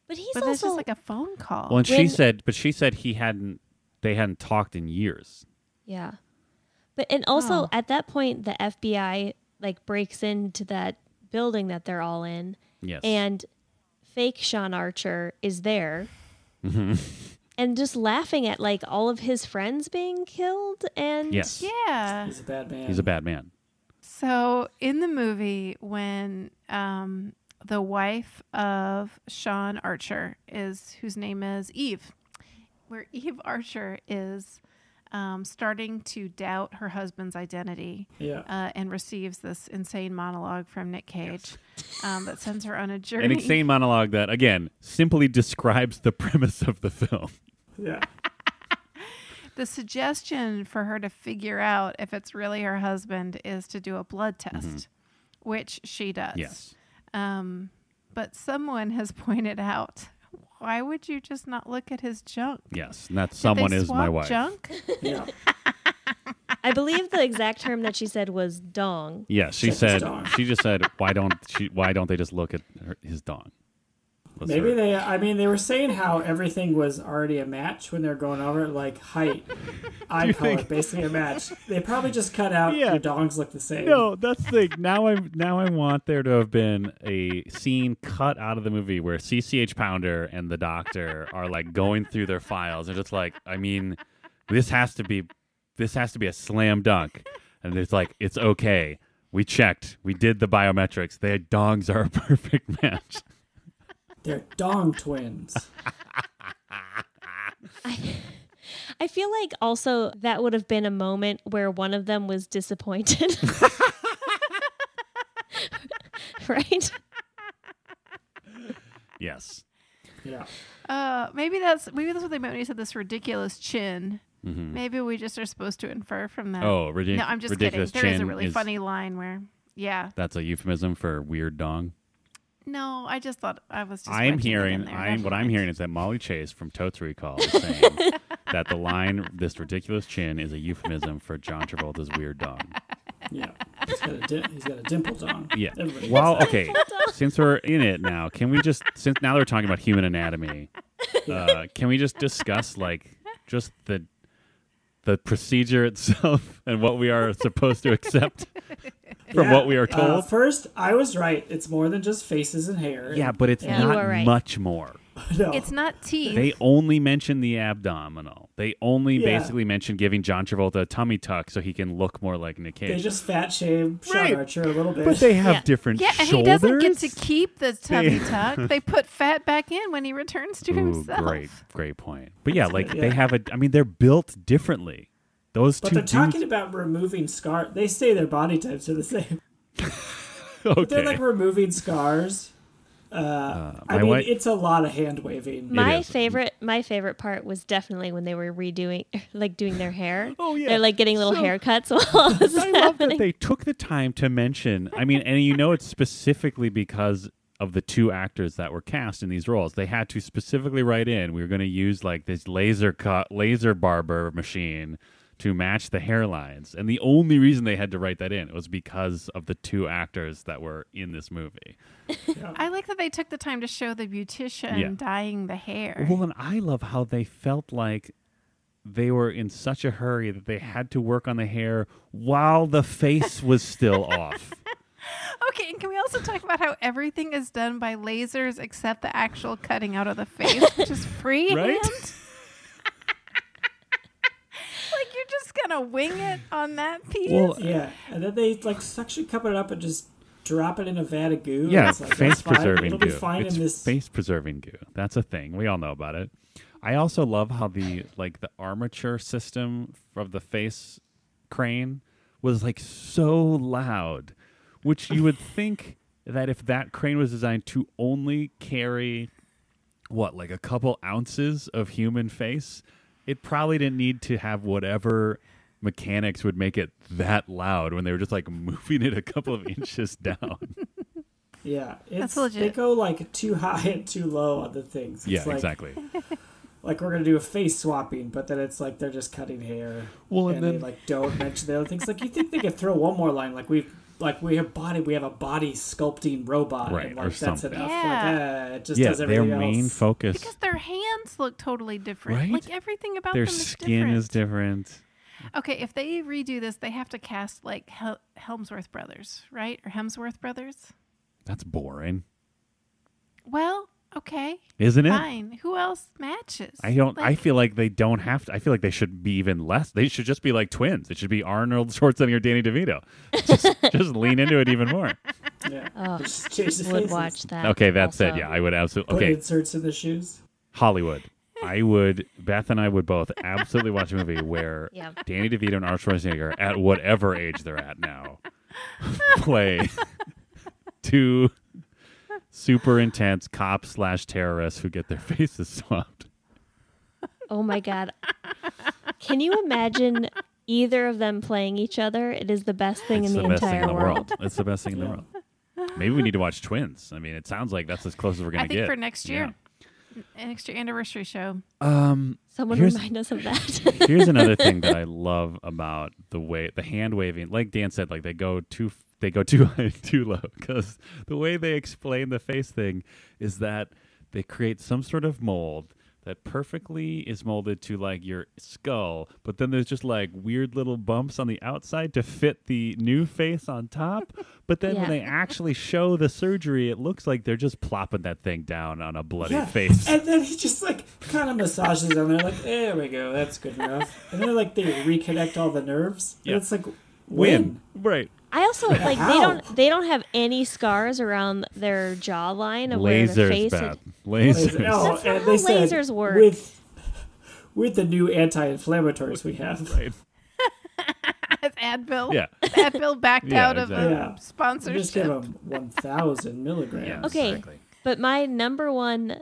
But that's just like a phone call. Well, and she said they hadn't talked in years. Yeah. But and also at that point the FBI like breaks into that building that they're all in. Yes. And fake Sean Archer is there. Mm-hmm. And just laughing at like all of his friends being killed and yes. Yeah. He's a bad man. He's a bad man. So in the movie when the wife of Sean Archer whose name is Eve, where Eve Archer is starting to doubt her husband's identity and receives this insane monologue from Nick Cage that sends her on a journey. An insane monologue that, again, simply describes the premise of the film. Yeah. The suggestion for her to figure out if it's really her husband is to do a blood test, which she does. Yes. But someone has pointed out, why would you just not look at his junk? Yes, and that someone is my wife. Junk? Yeah. I believe the exact term that she said was dong. Yes, she just said, why don't they just look at his dong? Maybe they were saying how everything was already a match when they're going over it, like height, eye color, basically a match. They probably just cut out your dongs look the same. No, that's the thing. Now I want there to have been a scene cut out of the movie where CCH Pounder and the doctor are like going through their files and just like, I mean, this has to be a slam dunk. And it's like, it's okay. We checked. We did the biometrics. Their dongs are a perfect match. They're dong twins. I feel like also that would have been a moment where one of them was disappointed. Right? Yes. Yeah. Maybe that's what they meant when he said this ridiculous chin. Mm-hmm. Maybe we just are supposed to infer from that. No, I'm just kidding. ridiculous There is a chin really funny line where, that's a euphemism for weird dong. No, I just thought I was just. What I'm hearing is that Molly Chase from Totes Recall is saying that the line "this ridiculous chin" is a euphemism for John Travolta's weird dong. Yeah, he's got a dimple dong. Yeah. Everybody Well, okay. Since we're in it now, can we just since now they're talking about human anatomy, can we just discuss like just the procedure itself and what we are supposed to accept from what we are told? First, I was right. It's more than just faces and hair. Yeah, but it's not much more. No. It's not teeth. They only mention the abdominal. They only basically mention giving John Travolta a tummy tuck so he can look more like Nick Cage. They just fat shame Sean Archer a little bit. But they have different shoulders. And he doesn't get to keep the tummy tuck. They put fat back in when he returns to himself. Great point. But they have they're built differently. Those but two they're talking about removing scars. They say their body types are the same. Okay. They're like removing scars. It's a lot of hand waving. My favorite part was definitely when they were doing their hair. Oh yeah, they're like getting little haircuts. I love that they took the time to mention. I mean, and it's specifically because of the two actors that were cast in these roles. They had to specifically write in, we were going to use like this laser barber machine to match the hairlines. And the only reason they had to write that in was because of the two actors that were in this movie. I like that they took the time to show the beautician dyeing the hair. Well, and I love how they felt like they were in such a hurry that they had to work on the hair while the face was still off. Okay, and can we also talk about how everything is done by lasers except the actual cutting out of the face, which is freehand? Right? Like you're just gonna wing it on that piece? Well, Yeah, and then they like suction cup it up and just drop it in a vat of goo. yeah, It's like, face that's fine. preserving It'll goo. be fine It's in this. face preserving goo. That's a thing. We all know about it. I also love how the armature system of the face crane was like so loud, which you would think that if that crane was designed to only carry like a couple ounces of human face, it probably didn't need to have whatever mechanics would make it that loud when they were just like moving it a couple of inches down. Yeah, That's legit. They go like too high and too low on the things. It's like, Exactly. Like we're gonna do a face swapping, but then it's like they're just cutting hair. Well, and and then they like don't mention the other things. Like you think they could throw one more line, like we have a body sculpting robot, Right, and or like that's something. enough. Yeah. Like, it just yeah, does their everything main else. focus, Because their hands look totally different. Right? Like everything about their them is skin different. is different. Okay, if they redo this, they have to cast like Helmsworth brothers, right? Or Hemsworth brothers. That's boring, Well, okay, isn't it? fine. Who else matches? I don't. I Like, feel like they don't have to. I feel like they should be even less. They should just be like twins. It should be Arnold Schwarzenegger, Danny DeVito. Just lean into it even more. Yeah, Oh, just change the would faces. watch that. Okay, that's it. also. Yeah, I would absolutely. Put Okay, inserts in the shoes. Hollywood. I would. Beth and I would both absolutely watch a movie where Yeah. Danny DeVito and Arnold Schwarzenegger, at whatever age they're at now, play two super intense cops / terrorists who get their faces swapped. Oh my God. Can you imagine either of them playing each other? It is the best thing It's in the the best thing entire in the world. world. It's the best thing in the world. Maybe we need to watch Twins. I mean, it sounds like that's as close as we're going I to think get. for next year, next year anniversary show. Someone Here's- remind us of that. Here's another thing that I love about the hand waving. Like Dan said, like they go too high and too low, because the way they explain the face thing is that they create some sort of mold that perfectly is molded to like your skull, but then there's just like weird little bumps on the outside to fit the new face on top. But then when Yeah. they actually show the surgery, it looks like they're just plopping that thing down on a bloody Yeah, face. and then he just like kind of massages them. They're like, there we go, that's good enough. And then like they reconnect all the nerves. Yeah. And it's like Win. Right. I also like How? they don't have any scars around their jawline of where the Lasers, face Beth. had- Lasers. Oh, That's not and how they said lasers work. with the new anti-inflammatories we have. Right. As Advil. Yeah. Advil backed Yeah, out of exactly. Yeah. sponsorship. Just give them 1,000 milligrams. Yeah. Okay. Exactly. But my number one,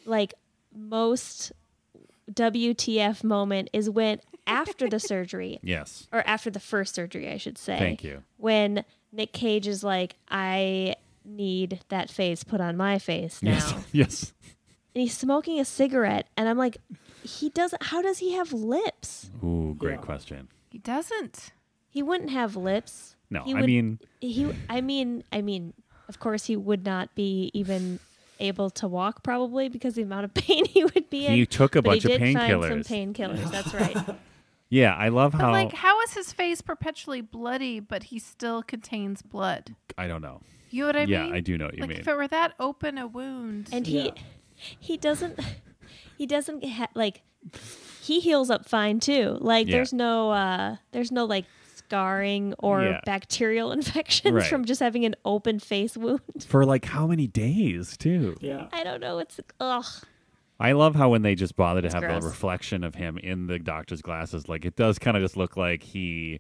like, most WTF moment is when after the surgery, Yes. or after the first surgery, I should say. Thank you. When Nick Cage is like, I need that face put on my face now. Yes. Yes. And he's smoking a cigarette. And I'm like, how does he have lips? Ooh, great Yeah. question. He doesn't. He wouldn't have lips. No, He I would- mean, I mean, of course he would not be even able to walk probably because the amount of pain he would be in. he took a But bunch he of did find some painkillers. painkillers. That's right. Yeah, I love But how like, how is his face perpetually bloody, but he still contains blood? I don't know. You know what I Yeah, mean? I do know what you like mean. if it were that open a wound. And Yeah. he doesn't like he heals up fine too. Like Yeah. there's no like scarring or Yeah. bacterial infections Right. from just having an open face wound. For like how many days too? Yeah. I don't know. It's ugh. I love how when they just bother to have gross. the reflection of him in the doctor's glasses, like it does kind of just look like he,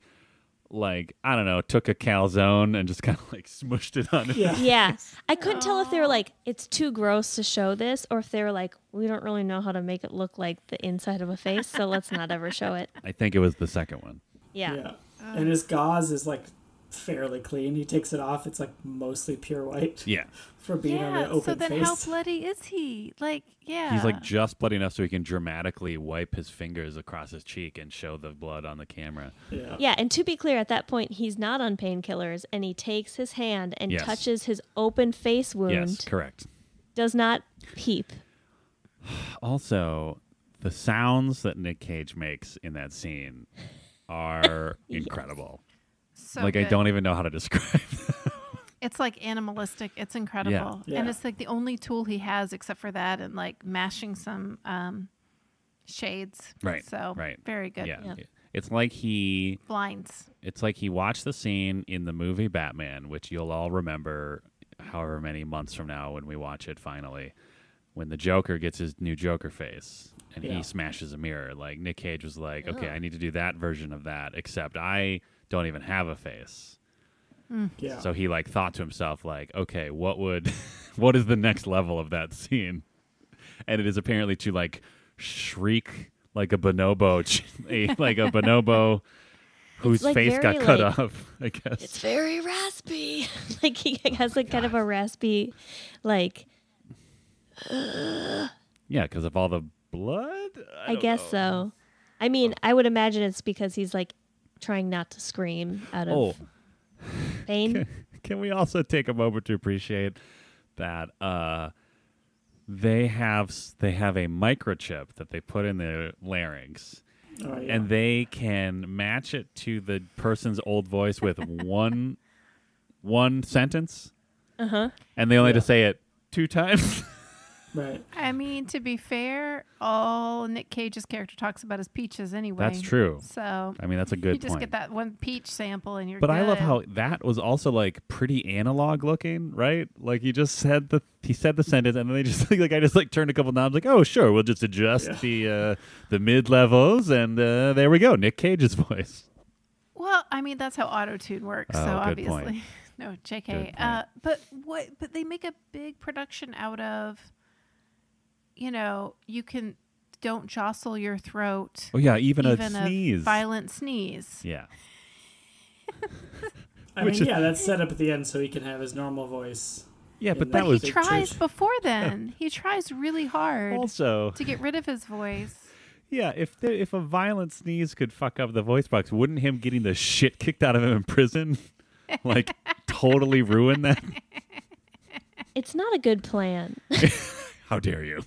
like, I don't know, took a calzone and just kind of like smushed it on his Yeah. Yeah. I couldn't tell if they were like, it's too gross to show this, or if they were like, we don't really know how to make it look like the inside of a face, so let's not ever show it. I think it was the second one. Yeah. Yeah. And his gauze is like fairly clean. He takes it off. It's like mostly pure white Yeah. for being on an yeah. open So then, face. how bloody is he? Like, yeah. He's like just bloody enough so he can dramatically wipe his fingers across his cheek and show the blood on the camera. Yeah. Yeah, and to be clear, at that point, he's not on painkillers, and he takes his hand and Yes. touches his open face wound, Yes, correct. does not peep. Also, the sounds that Nick Cage makes in that scene are incredible. so Like, I good. don't even know how to describe them. It's like animalistic. It's incredible. Yeah. And it's like the only tool he has except for that and like mashing some shades. Right. So right. very good. Yeah. Yeah. It's like he Blinds. It's like he watched the scene in the movie Batman, which you'll all remember however many months from now when we watch it finally, when the Joker gets his new Joker face and he smashes a mirror. Like Nick Cage was like, okay, I need to do that version of that, except I don't even have a face. Yeah. So he like thought to himself, like, okay, what is the next level of that scene? And it is apparently to like shriek like a bonobo, like a bonobo whose like face got very, cut like, off, I guess. It's very raspy. Like he has like kind of a raspy, like. Yeah, because of all the blood. I guess so. I mean, I would imagine it's because he's like trying not to scream out of pain. Can we also take a moment to appreciate that they have a microchip that they put in their larynx, and they can match it to the person's old voice with one sentence, and they only have to say it 2 times. Right. I mean, to be fair, all Nick Cage's character talks about is peaches anyway. That's true. So I mean, that's a good you just point. get that one peach sample and you're But good. I love how that was also like pretty analog looking, right? Like he said the sentence and then they just like I just like turned a couple knobs, like, oh sure, we'll just adjust the mid levels and there we go, Nick Cage's voice. Well, I mean that's how auto-tune works. Oh, so good obviously, point. no, JK. But they make a big production out of. You know, don't jostle your throat. Oh yeah, even a a sneeze. Violent sneeze. Yeah. I mean, that's set up at the end so he can have his normal voice. Yeah, but that that was He tries before then. He tries really hard also to get rid of his voice. Yeah, if a violent sneeze could fuck up the voice box, wouldn't him getting the shit kicked out of him in prison like totally ruin that? It's not a good plan. How dare you?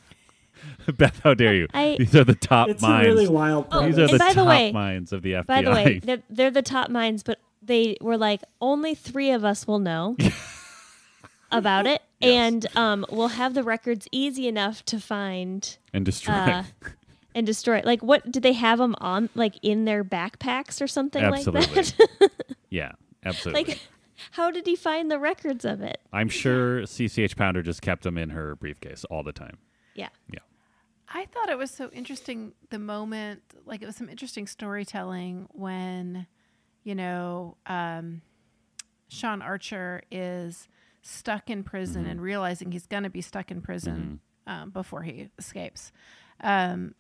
Beth, how dare you? I- These are the top It's minds. a really wild premise. These are the by the top way- minds of the FBI. By the way, they're the top minds, but they were like, only 3 of us will know about it, Yes. and we'll have the records easy enough to find and destroy. and destroy. Like, what did they have them on? Like in their backpacks or something Absolutely. like that? Yeah, absolutely. Like, how did he find the records of it? I'm sure CCH Pounder just kept them in her briefcase all the time. Yeah. Yeah. I thought it was so interesting the moment, like it was some interesting storytelling when, Sean Archer is stuck in prison and realizing he's going to be stuck in prison before he escapes. And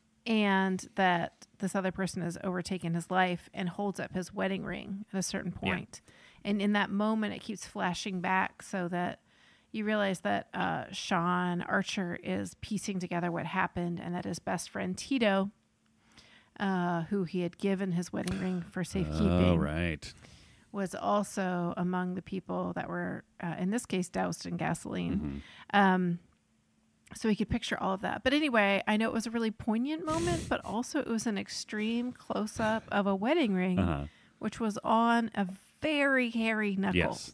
that this other person has overtaken his life and holds up his wedding ring at a certain point. Yeah. And in that moment, it keeps flashing back so that you realize that Sean Archer is piecing together what happened and that his best friend Tito, who he had given his wedding ring for safekeeping, was also among the people that were, in this case, doused in gasoline. So he could picture all of that. But anyway, I know it was a really poignant moment, but also it was an extreme close-up of a wedding ring, which was on a very hairy knuckle. Yes.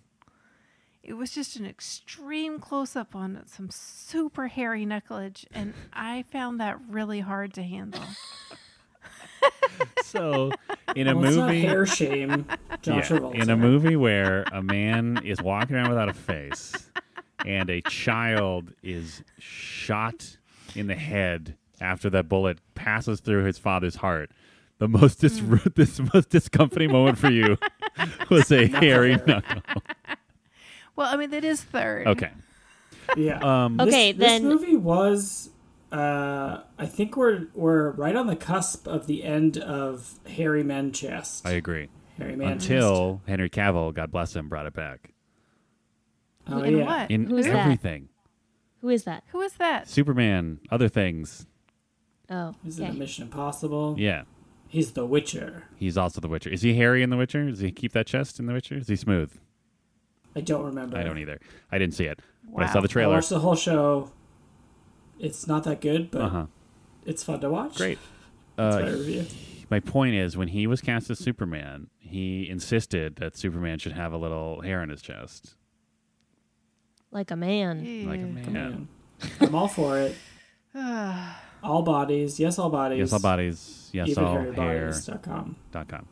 It was just an extreme close-up on some super hairy knucklage, and I found that really hard to handle. So, in a Let's not movie, hair shame John Travolta. in a movie where a man is walking around without a face and a child is shot in the head after that bullet passes through his father's heart, the most most discomforting moment for you was a hairy knuckle. Well, I mean, that is third. Okay. Yeah. Okay, this then movie was. I think we're right on the cusp of the end of Hairy Men Chest. I agree. Hairy Man Until Henry Cavill, God bless him, brought it back. Chest. Oh, In yeah. what? In Who's that? everything. who is that? Who is that? Superman, other things. Oh, Is it okay. a Mission Impossible? Yeah. He's the Witcher. He's also the Witcher. Is he hairy in The Witcher? Does he keep that chest in The Witcher? Is he smooth? I don't remember. I don't either. I didn't see it. But I Wow. saw the I trailer. watched the whole show. It's not that good, but it's fun to watch. Great. That's my review. My point is, when he was cast as Superman, he insisted that Superman should have a little hair on his chest. Like a man. Ew. Like a man. Man. I'm all for it. All bodies. Yes, all bodies. Yes, all bodies. Yes, all hair. EvenHairyBodies.com.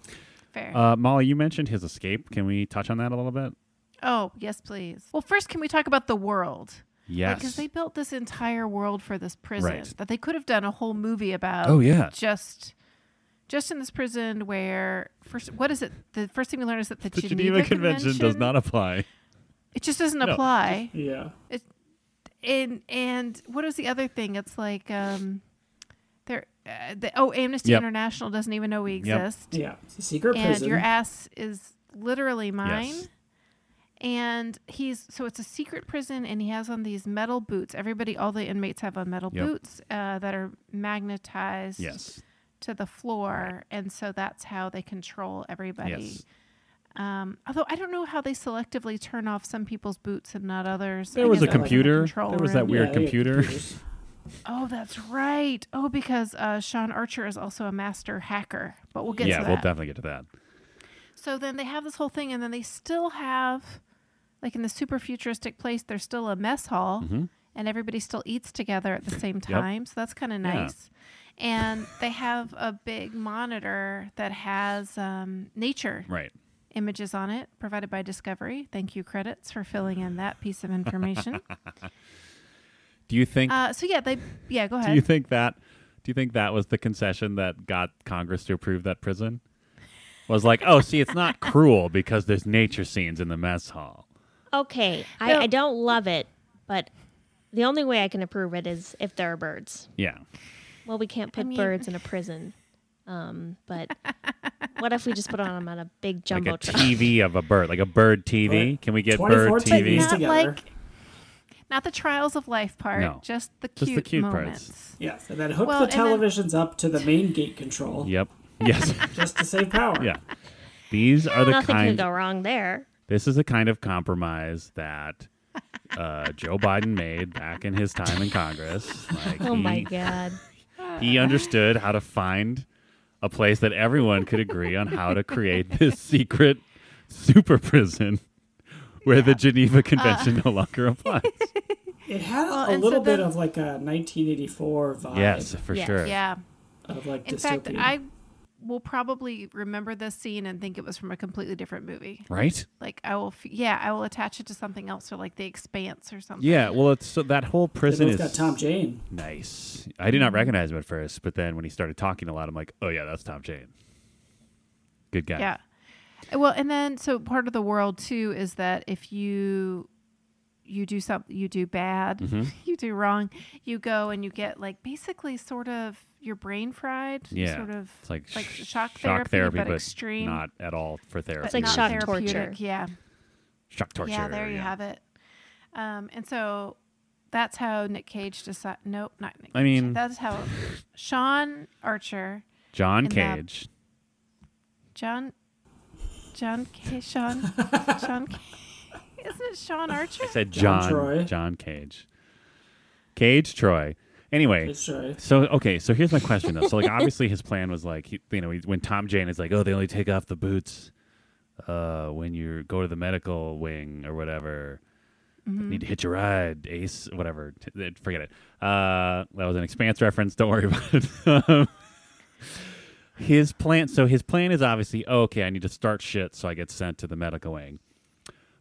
Fair. Molly, you mentioned his escape. Can we touch on that a little bit? Oh, yes, please. Well, first, can we talk about the world? Yes. Because they built this entire world for this prison Right. that they could have done a whole movie about. Oh, yeah. Just in this prison where, what is it? The first thing we learn is that the Geneva Convention does not apply. It just doesn't apply. Yeah. And what was the other thing? It's like Amnesty Yep. International doesn't even know we exist. Yeah. It's a secret And prison. your ass is literally mine. Yes. And it's a secret prison, and he has on these metal boots. All the inmates have on metal Yep. boots that are magnetized Yes. to the floor, and so that's how they control everybody. Yes. Although I don't know how they selectively turn off some people's boots and not others. There I was guess a they're like in the computer. control There was room. that weird they got computer. computers. Oh, that's right. Oh, because Sean Archer is also a master hacker. But we'll get to Yeah, that. we'll definitely get to that. So then they have this whole thing, and then they still have, like in the super futuristic place, there's still a mess hall, Mhm. and everybody still eats together at the same time. So that's kind of nice. And they have a big monitor that has nature Right. images on it, provided by Discovery. Thank you, credits, for filling in that piece of information. Do you think? Go ahead. Do you think that was the concession that got Congress to approve that prison? Was like, oh, see, it's not cruel because there's nature scenes in the mess hall. Okay, No. I don't love it, but the only way I can approve it is if there are birds. Yeah. Well, we can't put mean- birds in a prison. But what if we just put on them on a big Like jumbo a truck? TV of a bird, like a bird TV. Right. Can we get 24 bird TV? TVs Not together. not the trials of life part, No. just the Just cute, the cute parts. moments. Yes, and then hook Well, the and then- televisions up to the main gate control Yep. Yes. just to save power. Yeah. These are the Nothing kind. could go wrong there. This is the kind of compromise that Joe Biden made back in his time in Congress. Like Oh my God. He understood how to find a place that everyone could agree on how to create this secret super prison where the Geneva Convention no longer applies. It had Well, a and little so bit then- of like a 1984 vibe. Yes, for Yes. sure. Yeah. Of like In dystopian. fact, I will probably remember this scene and think it was from a completely different movie. Right? Like I will attach it to something else, or like The Expanse or something. Yeah. Well, it's so that whole They prison both is got Tom Jane. nice. I did not recognize him at first, but then when he started talking a lot, I'm like, oh yeah, that's Tom Jane. Good guy. Yeah. Well, and then so part of the world too is that if you do something, you do bad, Mhm. you do wrong, you go and you get like basically sort of your brain fried. Yeah. Sort of It's like shock therapy, but extreme. not at all for therapy. It's like not shock therapeutic. torture. Yeah. Shock torture. Yeah, there you have it. And so that's how Nick Cage decided. Nope, not Nick Cage. I mean- that's how Sean Archer, John in that- Cage. Sean, Isn't it Sean Archer? I said John Troy. John Cage. Cage Troy. Anyway, It's true. so here's my question though. So like obviously his plan was like when Tom Jane is like, oh, they only take off the boots when you go to the medical wing or whatever. Need to hitch a ride, Ace, whatever. Forget it. That was an Expanse reference. Don't worry about it. His plan is obviously, okay, I need to start shit so I get sent to the medical wing.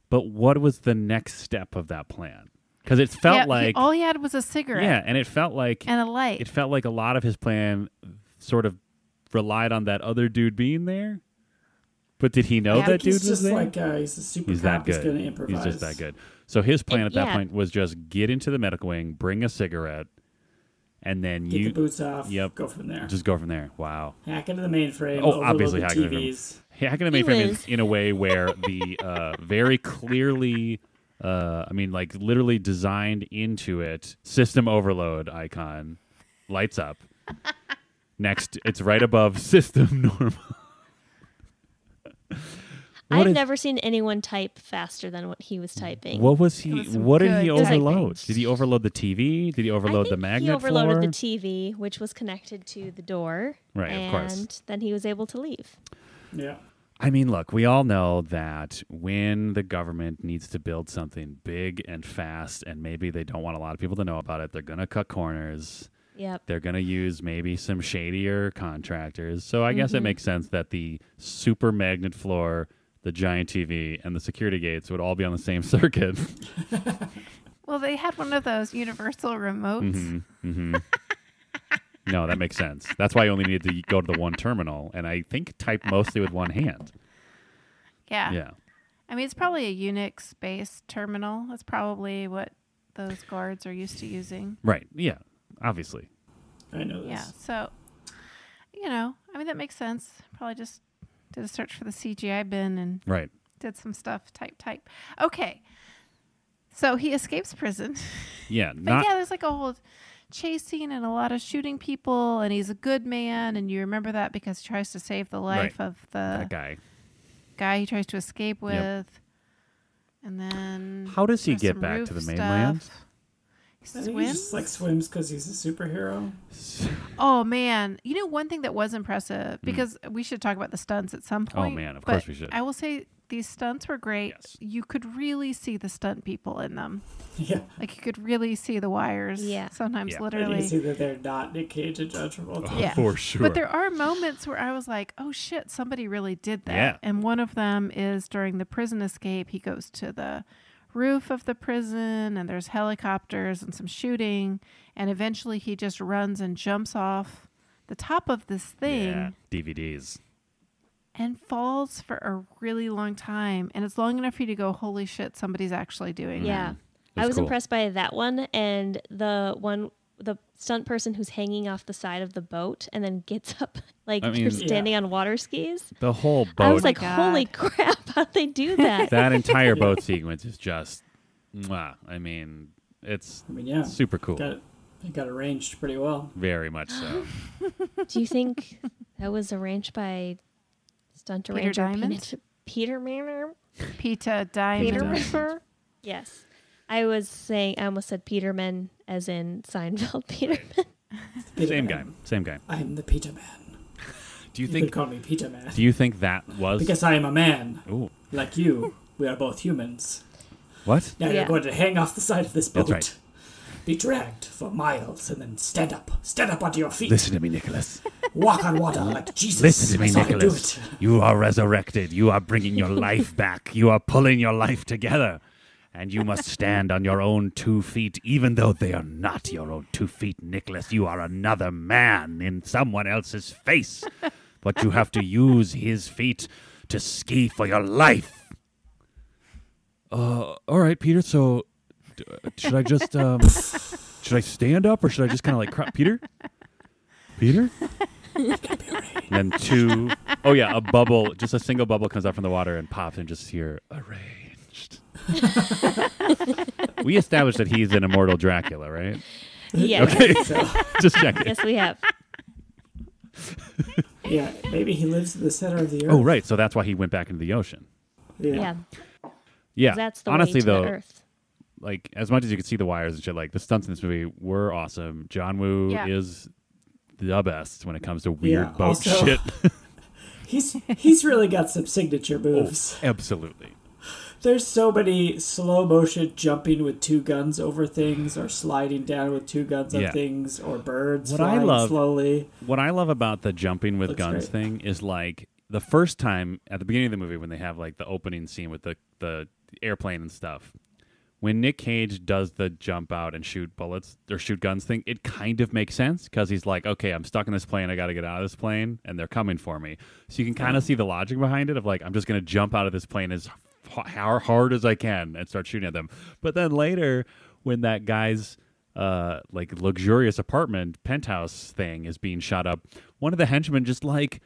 But what was the next step of that plan? Because it felt like all he had was a cigarette. yeah, and it felt like And a light. it felt like a lot of his plan sort of relied on that other dude being there. But did he know Yeah, that dude He's was just there? like he's a super He's cop. that He's good. going to improvise. He's just that good. So his plan And- at that yeah. point was just get into the medical wing, bring a cigarette, and then Get you the boots off. Yep. Go from there. just go from there. Wow. Hack into the mainframe. Oh, overload obviously the hack into the TVs. Hacking the He mainframe was- in a way where the very clearly, like literally designed into it, system overload icon lights up. Next, it's right above system normal. What I've is- never seen anyone type faster than what he was typing. What was It he? was some What did he good typing. overload? Did he overload the TV? Did he overload the I think magnet he overloaded floor? the TV, which was connected to the door. Right, of and course. then he was able to leave. Yeah. I mean, look, we all know that when the government needs to build something big and fast, and maybe they don't want a lot of people to know about it, they're going to cut corners. Yep. They're going to use maybe some shadier contractors. So I guess it makes sense that the super magnet floor, the giant TV, and the security gates would all be on the same circuit. Well, they had one of those universal remotes. No, that makes sense. That's why you only needed to go to the one terminal, and I think type mostly with one hand. Yeah. Yeah. I mean, it's probably a Unix-based terminal. That's probably what those guards are used to using. Right. Yeah. Obviously. I know this. Yeah. So, I mean, that makes sense. Probably just did a search for the CGI bin and Right. did some stuff. Type. Okay. So he escapes prison. Yeah. But yeah, there's like a whole chase scene and a lot of shooting people, and he's a good man, and you remember that because he tries to save the life of the guy he tries to escape with. And then how does he there's get some back roof to the stuff. mainland? He I think he swims. just swims because he's a superhero. Oh man, one thing that was impressive, because we should talk about the stunts at some point. Oh man, of course we should. I will say these stunts were great. Yes. You could really see the stunt people in them. Yeah. Like you could really see the wires. Yeah. Sometimes Yeah. And literally. you see that they're not Nick Cage and John Travolta. Yeah. For sure. But there are moments where I was like, oh shit, somebody really did that. Yeah. And one of them is during the prison escape. He goes to the roof of the prison and there's helicopters and some shooting. And eventually he just runs and jumps off the top of this thing. Yeah. DVDs. And falls for a really long time. And it's long enough for you to go, holy shit, somebody's actually doing Yeah. That's I was cool. impressed by that one and the stunt person who's hanging off the side of the boat and then gets up like I mean- you're standing on water skis. The whole boat. I was my like, God. holy crap, how'd they do that? that entire boat sequence is just, mwah. I mean, it's I mean, yeah. super cool. It got arranged pretty well. Very much so. Do you think that was arranged by stunt Peter arranger Diamond? Peter Manor? Peter Diamond. Peter Diamond. Manor? Yes. I almost said Peterman as in Seinfeld Peterman. Same Man. guy. I'm the Peter Man. Do you You think? could call me Peter Man. Do you think that was? Because I am a man. Ooh. Like you. We are both humans. What? Now Yeah. you're going to hang off the side of this boat. That's right. Be dragged for miles and then stand up. Stand up onto your feet. Listen to me, Nicholas. Walk on water like Jesus. Listen to I me, saw him do Nicholas. it. You are resurrected. You are bringing your life back. You are pulling your life together. And you must stand on your own 2 feet, even though they are not your own 2 feet, Nicholas. You are another man in someone else's face. But you have to use his feet to ski for your life. All right, Peter. So should I just should I stand up or should I just kind of like Peter? Peter? And then a bubble, just a single bubble comes up from the water and pops and just hear arranged. We established that he's an immortal Dracula, right? Yeah. Okay, So, just checking. Yes, we have. yeah, maybe he lives in the center of the earth. Oh, right. So that's why he went back into the ocean. Yeah. Yeah. That's the honestly, way to though, the Earth. like as much as you could see the wires and shit, like the stunts in this movie were awesome. John Woo Yeah. is the best when it comes to weird Yeah, boat also- shit. He's really got some signature moves. Absolutely. There's so many slow motion jumping with 2 guns over things, or sliding down with 2 guns on Yeah. things, or birds What I flying love- slowly. What I love about the jumping with Looks guns great. thing is like the first time at the beginning of the movie when they have like the opening scene with the airplane and stuff. When Nick Cage does the jump out and shoot bullets or shoot guns thing, it kind of makes sense because he's like, okay, I'm stuck in this plane. I got to get out of this plane and they're coming for me. So you can kind of see the logic behind it of like, I'm just going to jump out of this plane as hard as I can and start shooting at them. But then later when that guy's like luxurious apartment penthouse thing is being shot up, one of the henchmen just like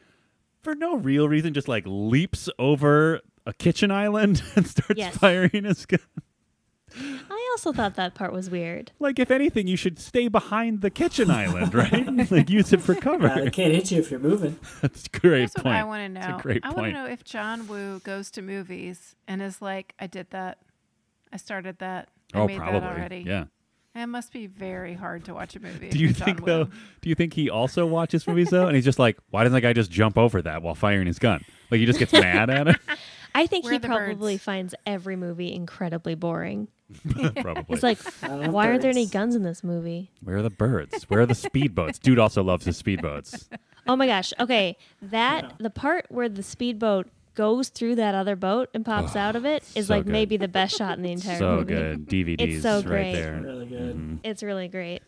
for no real reason just like leaps over a kitchen island and starts Yes. firing his gun. I also thought that part was weird. Like, if anything, you should stay behind the kitchen island, right? Like, use it for cover. They can't hit you if you're moving. That's a great Here's point. what I want to know. That's a great I want to point. know if John Woo goes to movies and is like, I did that. I started that. I Oh, made probably. that already. Yeah. It must be very hard to watch a movie. Do you if you're think John though? Woo. Do you think he also watches movies though? And he's just like, why doesn't that guy just jump over that while firing his gun? Like he just gets mad at it. I think Where he are the probably birds? finds every movie incredibly boring. Probably. It's like, I love why aren't there any birds. guns in this movie? Where are the birds? Where are the speedboats? Dude also loves his speedboats. Oh my gosh. Okay. Yeah. The part where the speedboat goes through that other boat and pops out of it is so like good. maybe the best shot in the entire So movie. good. DVDs It's so right great. there. Really good. It's really great.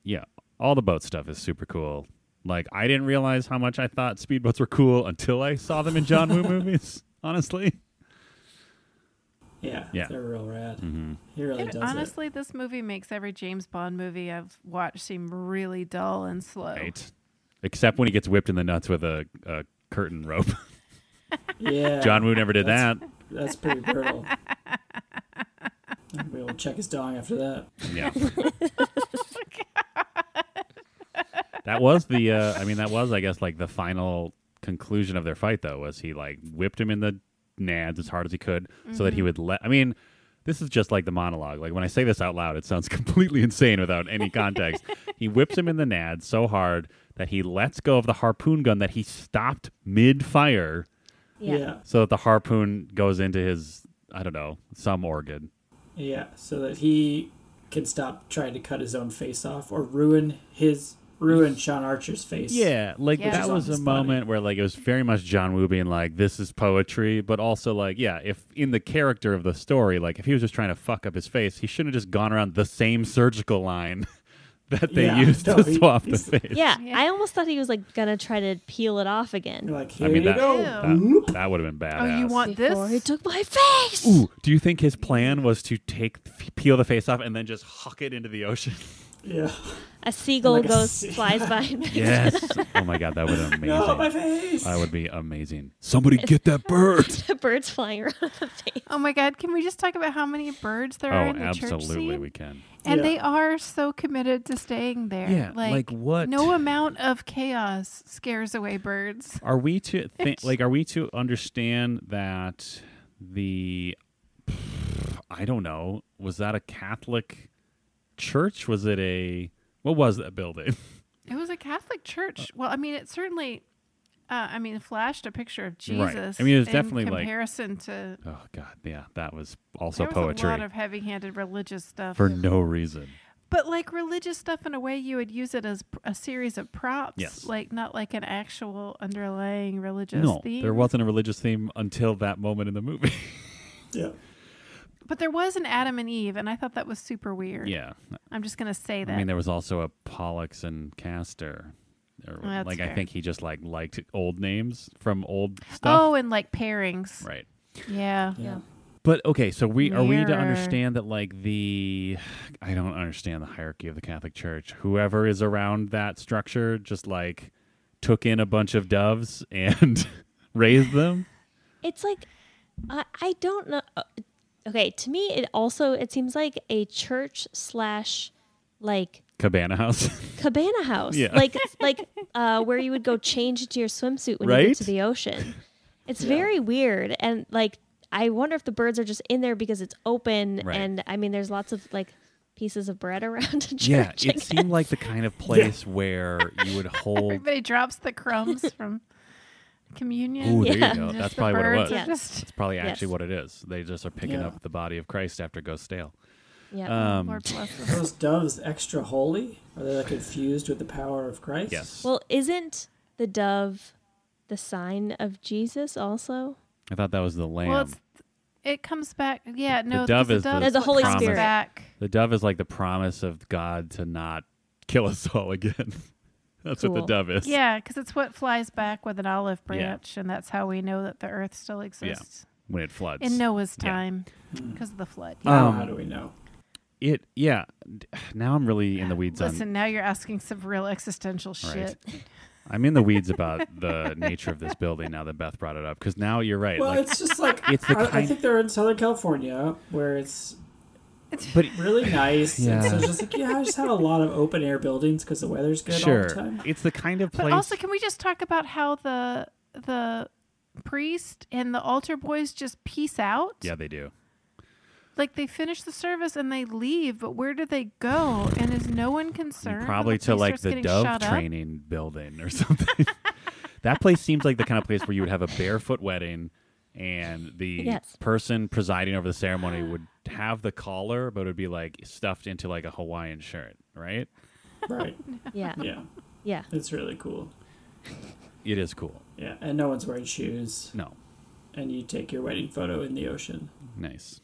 Yeah, all the boat stuff is super cool. Like, I didn't realize how much I thought speedboats were cool until I saw them in John Woo movies, honestly. Yeah, Yeah. they're real rad. Mm-hmm. He really And does honestly, this movie makes every James Bond movie I've watched seem really dull and slow. Right. Except when he gets whipped in the nuts with a curtain rope. it. Yeah, John Woo never did that. That's pretty brutal. We'll check his dong after that. Yeah. That was the, that was, I guess, like the final conclusion of their fight, though, was he, like, whipped him in the nads as hard as he could so that he would this is just like the monologue. Like, when I say this out loud, it sounds completely insane without any context. He whips him in the nads so hard that he lets go of the harpoon gun that he stopped mid-fire Yeah. so that the harpoon goes into his, I don't know, some organ. Yeah, so that he can stop trying to cut his own face off or ruin Sean Archer's face. Yeah, like Yeah. that was a His body. moment where like it was very much John Woo being like, this is poetry, but also like, yeah, if in the character of the story, like if he was just trying to fuck up his face, he shouldn't have just gone around the same surgical line that they Yeah, used no, to swap the face. Yeah. Yeah. I almost thought he was like gonna try to peel it off again. You're like, here I mean, you that, go. that would have been badass. Oh, you want Before he this? took my face. Ooh, do you think his plan was to peel the face off and then just huck it into the ocean? Yeah. A seagull Like a flies by and picks Yes. it up. Oh my god, that would have been amazing. No, my face. That would be amazing. Somebody get that bird. The bird's flying around the face. Oh my God! Can we just talk about how many birds there are Oh, in the church absolutely, scene? we can. And Yeah. they are so committed to staying there. Yeah, like what? No amount of chaos scares away birds. Are we to think like? Are we to understand that the? I don't know. Was that a Catholic church? Was it a? What was that building? It was a Catholic church. Well, I mean, it certainly, it flashed a picture of Jesus. I mean, it was in definitely like- comparison to. Oh God, yeah, that was also There was poetry a lot of heavy-handed religious stuff. for no reason. But like religious stuff, in a way, you would use it as a series of props. Yes. Like not like an actual underlying religious No, theme. there wasn't a religious theme until that moment in the movie. Yeah. But there was an Adam and Eve, and I thought that was super weird. Yeah, I'm just gonna say that. I mean, there was also a Pollux and Castor. Or, That's like I fair. think he just liked old names from old stuff. Oh, and like pairings. Right. Yeah. Yeah. But okay, so are we to Mirror. understand that I don't understand the hierarchy of the Catholic Church. Whoever is around that structure just like took in a bunch of doves and raised them. It's like I don't know. Okay, to me, it seems like a church / like Cabana House. cabana house, Yeah. like where you would go change into your swimsuit when you Right? get to the ocean. It's very weird, and like I wonder if the birds are just in there because it's open, Right. and I mean, there's lots of like pieces of bread around a church. Yeah, I it seemed like the kind of place where you would hold. Everybody drops the crumbs from communion. Ooh, there Yeah. you go. Just That's the probably what it birds was. are Yes. just- It's probably actually Yes. what it is. They just are picking Yeah. up the body of Christ after it goes stale. Yeah. Lord bless us. Are those doves extra holy? Are they like infused with the power of Christ? Yes. Well, isn't the dove the sign of Jesus also? I thought that was the lamb. Well, it comes back. Yeah, no, dove because is the There's the what Holy comes Spirit. Back. The dove is like the promise of God to not kill us all again. That's what the Cool. dove is. Yeah, because it's what flies back with an olive branch, and that's how we know that the earth still exists When it floods. in Noah's Yeah. time because of the flood. Now, how do we know? Now I'm really in the weeds Listen, now you're asking some real existential Right. shit. I'm in the weeds about the nature of this building now that Beth brought it up. Because now you're right. Well, like, it's just like it's the I kind- think they're in Southern California where it's but really nice. Yeah. And so it's just like, I just have a lot of open air buildings because the weather's good all sure, the time. it's the kind of place. But also, can we just talk about how the priest and the altar boys just peace out? yeah, they do. Like they finish the service and they leave, but where do they go? And is no one concerned? Probably when to priest like starts the getting dove shot up? training building or something. That place seems like the kind of place where you would have a barefoot wedding and the Yes. person presiding over the ceremony would have the collar, but it would be like stuffed into like a Hawaiian shirt, right? Right. Yeah. Yeah. Yeah. It's really cool. It is cool. Yeah. And no one's wearing shoes. No. And you take your wedding photo in the ocean. Nice.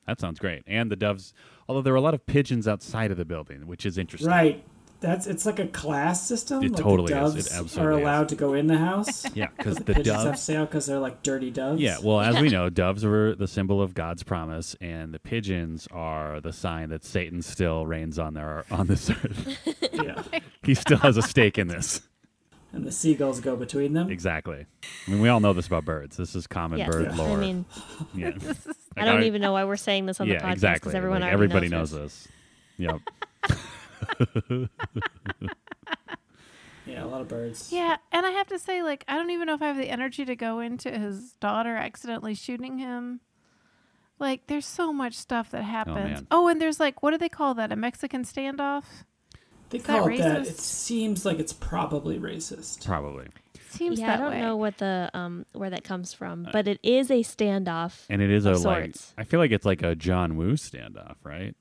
That sounds great. And the doves, although there were a lot of pigeons outside of the building, which is interesting. Right. It's like a class system. It like totally the is. doves It are absolutely allowed to go in the house. Yeah, because The the pigeons have to doves. stay out because they're like dirty doves. Yeah, well, as we know, doves were the symbol of God's promise, and the pigeons are the sign that Satan still reigns on this earth. Yeah. He still has a stake in this. And the seagulls go between them. Exactly. I mean, we all know this about birds. This is common Yes. bird Yeah. lore. I mean, Yeah. I don't even know why we're saying this on the podcast exactly. because everyone Like, already everybody knows knows this. Yep. Yeah, a lot of birds. Yeah, and I have to say, like, I don't even know if I have the energy to go into his daughter accidentally shooting him. Like, there's so much stuff that happens. man. Oh, and there's like, what do they call that? A Mexican standoff? They Is that call it that. racist? It seems like it's probably racist. Probably. Seems Yeah, that I don't way. know what the where that comes from, but it is a standoff. And it is of a like, sorts. I feel like it's like a John Woo standoff, right?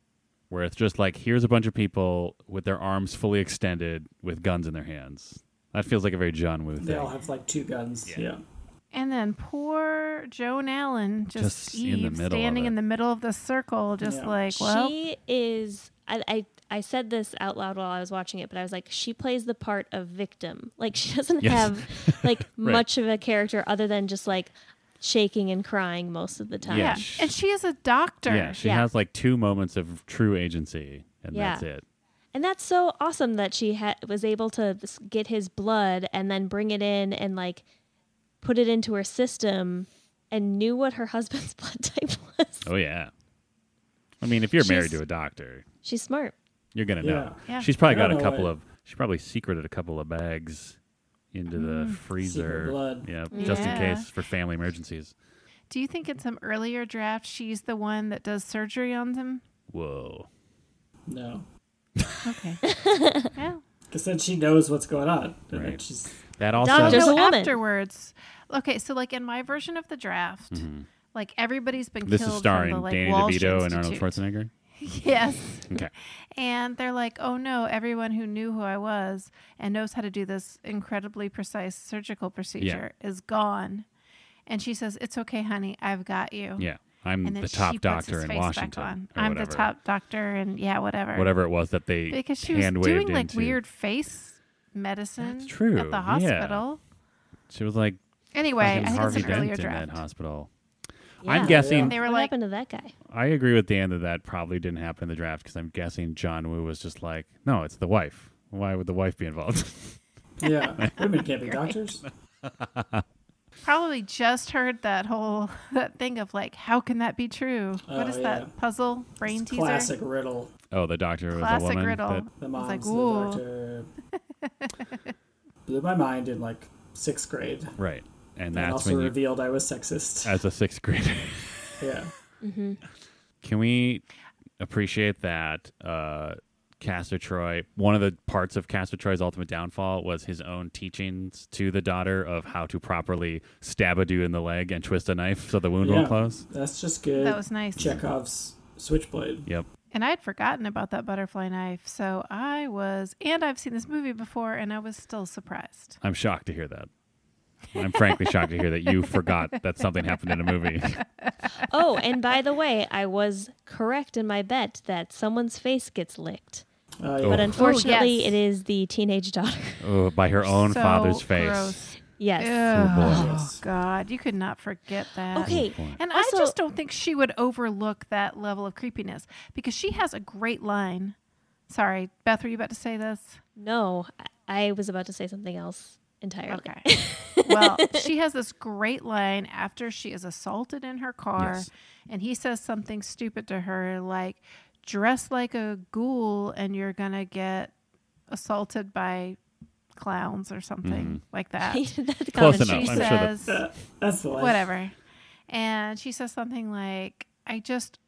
Where it's just like, here's a bunch of people with their arms fully extended with guns in their hands. That feels like a very John Woo They all thing. have like 2 guns. Yeah. Yeah. And then poor Joan Allen, Just in the Eve, middle of standing it. in the middle of the circle, just Yeah. like, well, She is. I said this out loud while I was watching it, but I was like, she plays the part of victim. Like she doesn't Yes. have like Right. much of a character other than just like shaking and crying most of the time. Yeah. yeah. And she is a doctor. Yeah, she Yeah. has like 2 moments of true agency, and Yeah. that's it. And that's so awesome that she was able to get his blood and then bring it in and like put it into her system and knew what her husband's blood type was. Oh, yeah. I mean, if you're married She's- to a doctor, She's smart. you're going to know. Yeah. She's probably I got don't a know couple what- of, she probably secreted a couple of bags into the freezer. blood. Yeah, just in Yeah. case for family emergencies. Do you think in some earlier draft she's the one that does surgery on them? Whoa. No. Okay. yeah. Because then she knows what's going on. And then Right. she's That also. Doctor's No, a woman. afterwards. Okay, so like in my version of the draft, like everybody's been This killed is starring from the, like, Danny Walsh DeVito and Arnold Institute. Schwarzenegger. Yes. Okay. And they're like, oh no, everyone who knew who I was and knows how to do this incredibly precise surgical procedure is gone. And she says, it's okay, honey, I've got you. Yeah. I'm And then the she top puts doctor his in face Washington. back on. or I'm the whatever. top doctor, and yeah, whatever. Whatever it was that they Because she was hand-waved doing like into. weird face medicine That's true, at the yeah. hospital. She was like Anyway, I fucking think Harvey it's an earlier Dent in draft. that hospital. Yeah. I'm guessing. They were What like, happened to that guy? I agree with Dan that probably didn't happen in the draft because I'm guessing John Woo was just like, no, it's the wife. Why would the wife be involved? yeah. Women can't be doctors. probably just heard that thing of like, how can that be true? What is yeah. that puzzle brain It's teaser? classic riddle. Oh, the doctor was a Classic woman. riddle. that- The I was mom's like, the ooh. doctor. Blew my mind in like 6th grade. right. And And that's also when you, revealed I was sexist. as a 6th grader. Yeah. Can we appreciate that Castor Troy, one of the parts of Castor Troy's ultimate downfall was his own teachings to the daughter of how to properly stab a dude in the leg and twist a knife so the wound won't close? That's just good. That was nice. Chekhov's switchblade. Yep. And I had forgotten about that butterfly knife, so I've seen this movie before, and I was still surprised. I'm shocked to hear that. I'm frankly shocked to hear that you forgot that something happened in a movie. Oh, and by the way, I was correct in my bet that someone's face gets licked. Yeah. But unfortunately, yes. it is the teenage daughter. Oh, by her own So father's face. gross. Yes. Ugh. boy. Oh, God, you could not forget that. Okay. And Also- I just don't think she would overlook that level of creepiness because she has a great line. Sorry, Beth, were you about to say this? No, I was about to say something else entirely. Okay. Well, she has this great line after she is assaulted in her car, Yes. and he says something stupid to her like, dress like a ghoul and you're going to get assaulted by clowns or something like that. That's Close common. enough. She I'm sure that- says, That's the line. whatever. And she says something like, I just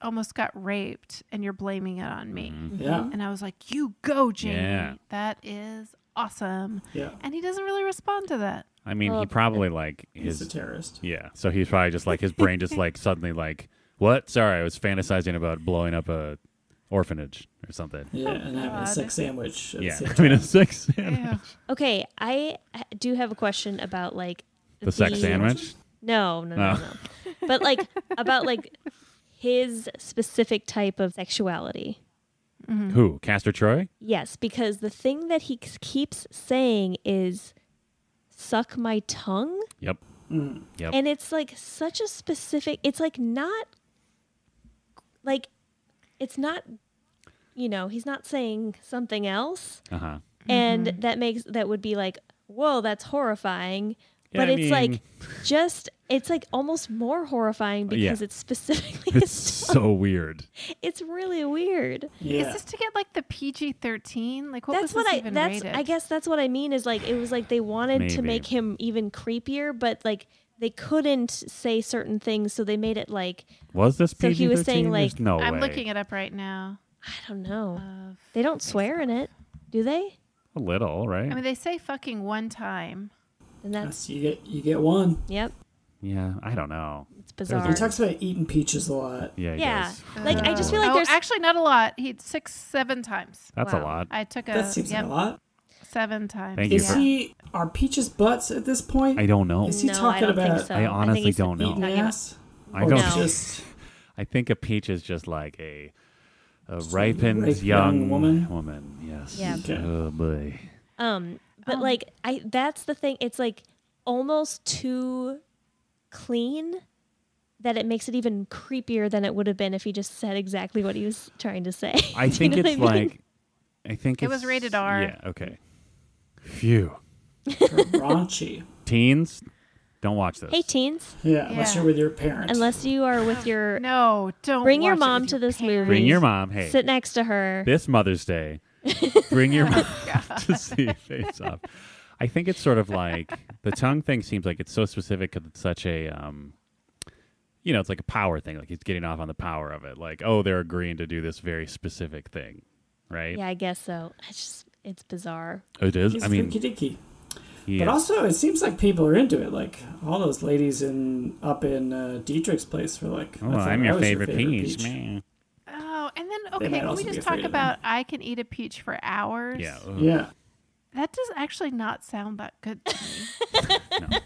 almost got raped and you're blaming it on me. Yeah. And I was like, you go, Jamie. Yeah. That is awesome. Yeah. And he doesn't really respond to that. I mean, Well, he probably like He's a his terrorist. yeah. So he's probably just like his brain just like suddenly like what? Sorry, I was fantasizing about blowing up a orphanage or something. Yeah, and having a God. sex sandwich. At Yeah, the same I mean a time. sex sandwich. Ew. Okay, I do have a question about like The sex sandwich. No. Oh. But like about like his specific type of sexuality. Who? Castor Troy? Yes, because the thing that he keeps saying is suck my tongue. Yep. Yep. And it's like such a specific, it's like not, like, it's not, he's not saying something else. Uh-huh. And that would be like, whoa, that's horrifying. Yeah, But I it's like, mean- it's like almost more horrifying because it's specifically It's so weird. It's really weird. Yeah. Is this to get like the PG-13? Like what That's was what this even rated? I guess that's what I mean is like it was like they wanted to Maybe. make him even creepier, but like they couldn't say certain things, so they made it like Was this So PG-13? he was saying, There's like- no I'm way. looking it up right now. I don't know. Of- They don't swear in it, do they? A little, right? I mean, they say fucking one time. And that's Yes, you get one. yep, yeah, I don't know. it's bizarre. He talks about eating peaches a lot. Yeah, he Yeah, does. like I just feel like oh, there's actually not a lot. He 6-7 times. That's a Wow. lot. I took That seems like a lot. 7 times. Thank you Is he? Are peaches butts at this point? I don't know. Is he no, I talking don't about think so. I think honestly he's don't know. eating talking about- ass? I Or don't No. just I think a peach is just like a ripened ripe young young woman? Woman, yes. Yeah. Okay. Oh boy. But like that's the thing. It's like almost too clean that it makes it even creepier than it would have been if he just said exactly what he was trying to say. I Do you think know what it's I mean? like I think It it's, was rated R. Yeah, okay. Phew. raunchy. Teens, don't watch this. Hey teens, Yeah, unless Yeah. you're with your parents. unless you are with your No, don't Bring your watch it mom with to your this parents. movie. Bring your mom. Hey, sit next to her. this Mother's Day, bring your mom to see Face Off. I think it's sort of like the tongue thing seems like it's so specific because it's such a, it's like a power thing. Like he's getting off on the power of it. Like, oh, they're agreeing to do this very specific thing, right? Yeah, I guess so. It's bizarre. It is. He's I mean, freaky dicky. he But is. also, it seems like people are into it. Like all those ladies up in Dietrich's place were like, Oh, I thought I'm I your was favorite peach, man. Oh, and then They okay, might can also we be just afraid talk of about I can eat a peach for hours? Yeah. ugh. Yeah. That does actually not sound that good to me. No.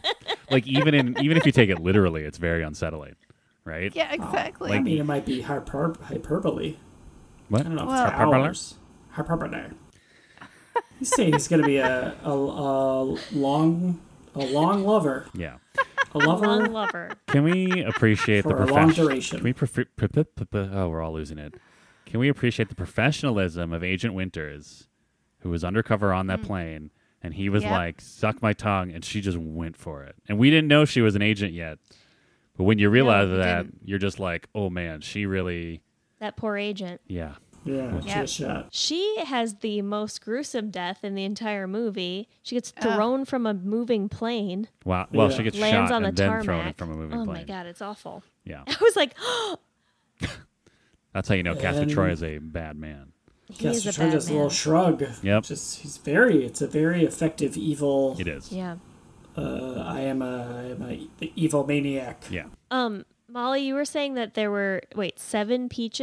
Like even if you take it literally, it's very unsettling, right? Yeah, exactly. I mean, it might be hyperbole. What? I don't know if Well- it's hours. Hyperbole. He's saying he's going to be a long lover. Yeah. A lover. Long lover. Can we appreciate For the a long profession? duration. Can we oh, we're all losing it. Can we appreciate the professionalism of Agent Winters, who was undercover on that plane, and he was Yep. like, "Suck my tongue," and she just went for it. And we didn't know she was an agent yet, but when you realize we that, didn't. you're just like, "Oh man, she really, That poor agent. yeah." Yeah, Yeah. just shot. She has the most gruesome death in the entire movie. She gets thrown from a moving plane, Wow. Well, Yeah. she gets lands shot on the and then tarmac. thrown from a moving oh plane. my god, it's awful. Yeah, I was like, that's how you know Castor And- Troy is a bad man. he is Castor a Troy bad does a little man. shrug. Yep. It's a very effective evil. It is. Yeah. I am a evil maniac. Yeah. Molly, you were saying that there were 7 peach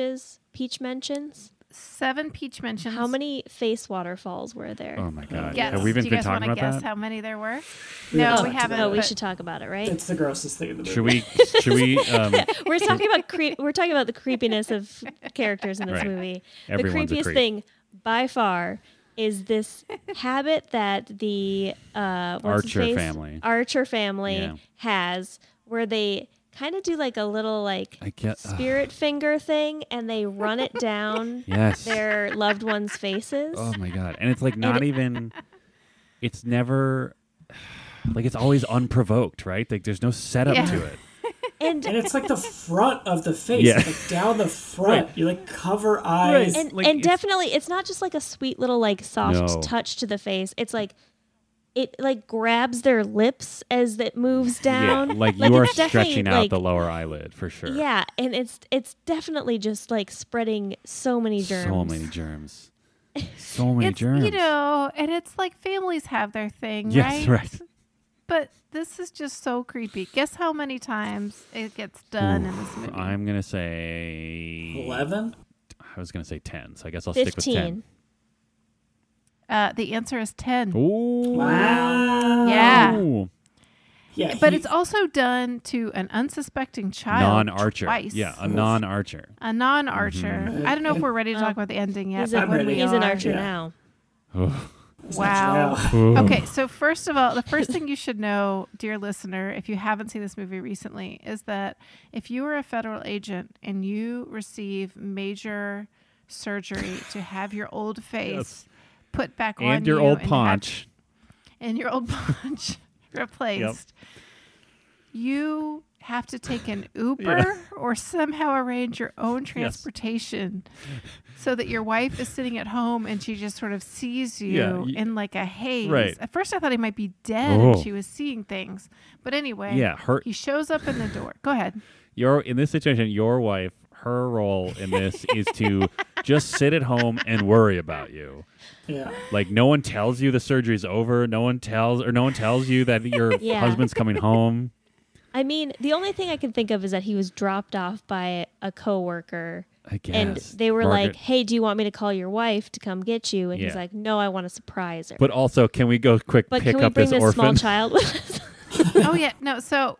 mentions. 7 peach mentions. How many face waterfalls were there? Oh my god. Yes. Have we even Do you been guys talking want to about guess that? how many there were? We No, haven't we talked haven't. about Oh, we but- should talk about it, right? It's the grossest thing in the movie. Should we We're talking about we're talking about the creepiness of characters in this Right. movie. Everyone's a the creepiest creep. thing by far is this habit that the Archer family Yeah. has, where they kind of do like a little like I get spirit finger thing, and they run it down yes. their loved ones' faces. Oh my god. And it's like not even it's never like it's always unprovoked, right? Like there's no setup Yeah. to it. And And it's like the front of the face, Yeah. like down the front. Right. You like cover eyes. Right. and, Like, and it's- definitely it's not just like a sweet little like soft No. touch to the face. It's like it like grabs their lips as it moves down. Yeah, like you are it's definitely, stretching out like- the lower eyelid for sure. Yeah, and it's definitely just like spreading so many germs. So many germs. So many It's, germs. and it's like families have their thing, yes, right? right. But this is just so creepy. Guess how many times it gets done in this movie? I'm going to say 11? I was going to say 10, so I guess I'll 15. stick with 10. The answer is 10. Ooh. Wow. Yeah. Ooh. Yeah, But it's also done to an unsuspecting child Non-archer. twice. Yeah, a non-archer. A non-archer. I don't know if we're ready to talk about the ending yet. He's, but when we he's an are- archer Yeah. now. Wow. Ooh. Okay, so first of all, the first thing you should know, dear listener, if you haven't seen this movie recently, is that if you are a federal agent and you receive major surgery to have your old face Yes. put back on And your you old and paunch. and your old paunch replaced, you have to take an Uber or somehow arrange your own transportation so that your wife is sitting at home and she just sort of sees you in like a haze. Right. At first I thought he might be dead and she was seeing things. But anyway, he shows up in the door. Go ahead. In this situation, your wife, her role in this is to just sit at home and worry about you. Yeah. Like no one tells you the surgery's over. No one tells you that your husband's coming home. I mean, the only thing I can think of is that he was dropped off by a coworker. I guess. And they were like, "Hey, do you want me to call your wife to come get you?" And he's like, "No, I want to surprise her." But also, can we go quick But pick can we up bring this this orphan? small child with us? Oh yeah, no. So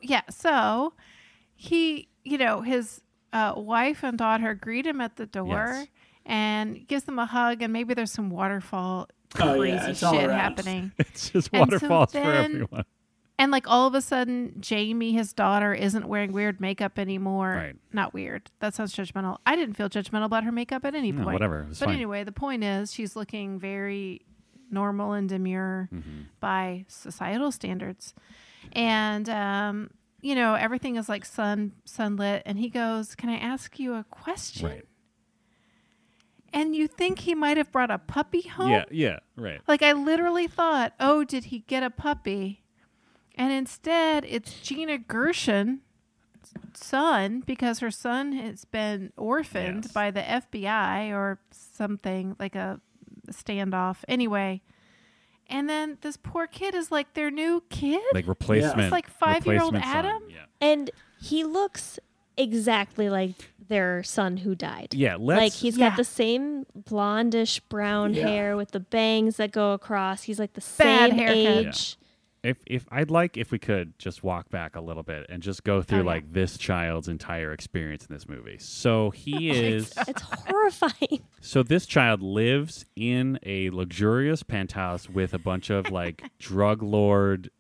he, his wife and daughter greet him at the door and gives them a hug, and maybe there's some waterfall crazy it's all shit around. happening. It's just And waterfalls so for then- everyone. And like all of a sudden, Jamie, his daughter, isn't wearing weird makeup anymore. Right. Not weird. That sounds judgmental. I didn't feel judgmental about her makeup at any No, point. whatever. It was But fine. anyway, the point is she's looking very normal and demure by societal standards. And, everything is like sunlit. And he goes, "Can I ask you a question?" Right. And you think he might have brought a puppy home? Yeah, right. Like I literally thought, oh, did he get a puppy? And instead, it's Gina Gershon's son, because her son has been orphaned by the FBI or something, like a standoff. Anyway, and then this poor kid is like their new kid? Like replacement. It's like 5-year-old replacement son. Adam? Yeah. And he looks exactly like their son who died. Yeah, like he's got the same blondish brown Yeah. hair with the bangs that go across. He's like the Bad same haircut. age. If we could just walk back a little bit and just go through like this child's entire experience in this movie. So he is It's horrifying. So this child lives in a luxurious penthouse with a bunch of like drug lord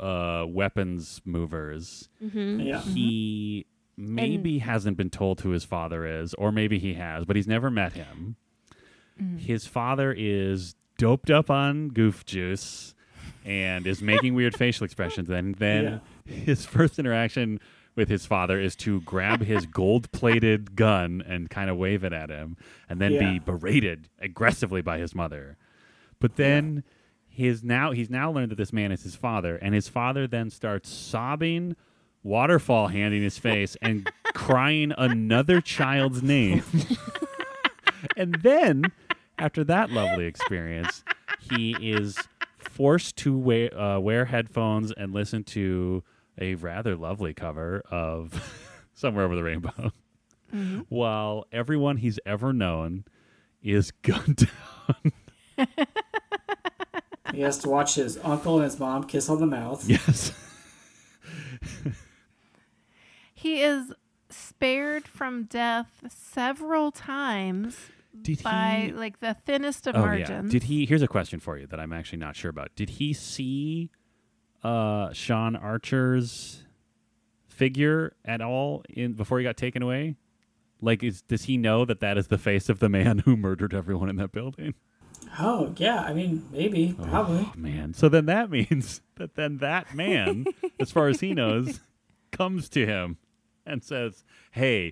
weapons movers. Yeah. He maybe hasn't been told who his father is, or maybe he has, but he's never met him. His father is doped up on goof juice and is making weird facial expressions. And then his first interaction with his father is to grab his gold-plated gun and kind of wave it at him, and then be berated aggressively by his mother. But then he's now learned that this man is his father, and his father then starts sobbing, waterfall hand in his face, and crying another child's name. And then, after that lovely experience, he is forced to wear headphones and listen to a rather lovely cover of Somewhere Over the Rainbow, while everyone he's ever known is gunned down. He has to watch his uncle and his mom kiss on the mouth. Yes. He is spared from death several times by like the thinnest of margins. Yeah. Here's a question for you that I'm actually not sure about. Did he see Sean Archer's figure at all before he got taken away? Like, does he know that is the face of the man who murdered everyone in that building? Oh, yeah. I mean, maybe. Probably. Oh, man. So then that means that man, as far as he knows, comes to him and says, "Hey,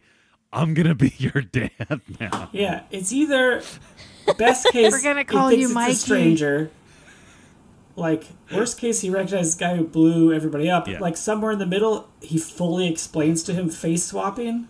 I'm going to be your dad now." Yeah. It's either best case, We're gonna he call thinks you it's Mikey. a stranger. Like, worst case, he recognizes the guy who blew everybody up. Yeah. Like, somewhere in the middle, he fully explains to him face swapping.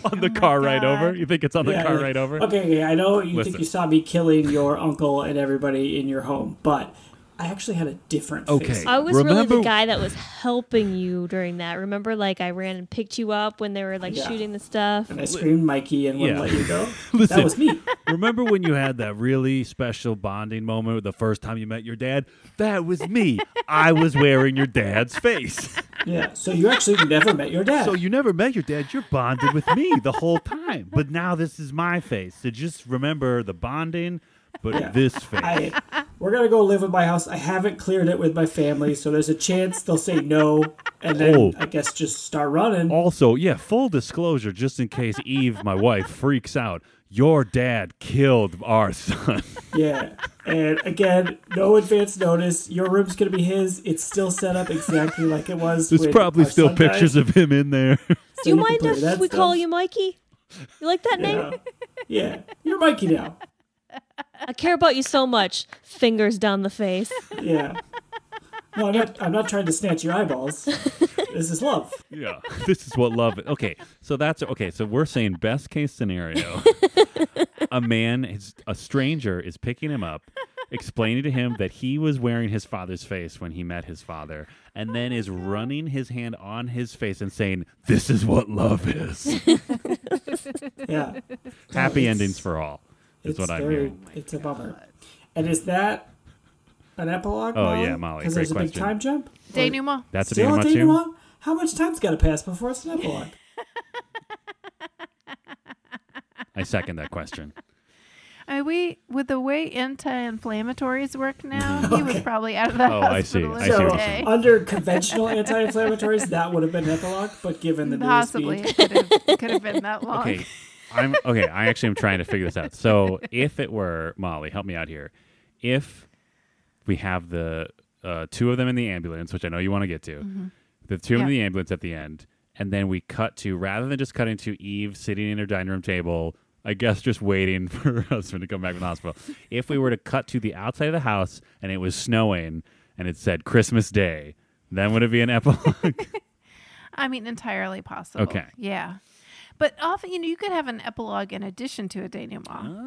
On the car ride God. over? You think it's on the car like, ride over? Okay, I know you Listen. think you saw me killing your uncle and everybody in your home, but I actually had a different Okay. face. I was really the guy that was helping you during that. Remember, like, I ran and picked you up when they were, like, shooting the stuff? And I screamed Mikey and wouldn't let you go. Listen, that was me. Remember when you had that really special bonding moment the first time you met your dad? That was me. I was wearing your dad's face. Yeah, so you actually never met your dad. So you never met your dad. You're bonded with me the whole time. But now this is my face. So just remember the bonding, but this face. We're going to go live in my house. I haven't cleared it with my family, so there's a chance they'll say no, and then I guess just start running. Also, full disclosure, just in case Eve, my wife, freaks out. Your dad killed our son. Yeah, and again, no advance notice. Your room's going to be his. It's still set up exactly like it was. There's probably still pictures of him in there. So do you mind if we call you Mikey? You like that name? Yeah, you're Mikey now. I care about you so much. Fingers down the face. Yeah. No, I'm not trying to snatch your eyeballs. This is love. Yeah, this is what love is. Okay, so we're saying best case scenario. A stranger is picking him up, explaining to him that he was wearing his father's face when he met his father, and then is running his hand on his face and saying, "This is what love is." Yeah. Happy endings for all. Is what I'm hearing. It's a bummer. And is that an epilogue? Oh, Molly? yeah, Molly. Because Great there's a big question. time jump? Denouement. That's a Still a denouement too? denouement? How much time's got to pass before it's an epilogue? I second that question. With the way anti-inflammatories work now, he was probably out of the Oh, I see. hospital I in see a what you're day. saying. Under conventional anti-inflammatories, that would have been an epilogue, but given the Possibly, newest speed. it could have been that long. Okay. I actually am trying to figure this out. So if it were Molly, help me out here. If we have the two of them in the ambulance, which I know you want to get to, the two in the ambulance at the end, and then we cut to, rather than just cutting to Eve sitting in her dining room table, I guess just waiting for her husband to come back from the hospital. If we were to cut to the outside of the house and it was snowing and it said Christmas Day, then would it be an epilogue? I mean, entirely possible. Okay. Yeah. But often, you could have an epilogue in addition to a denouement.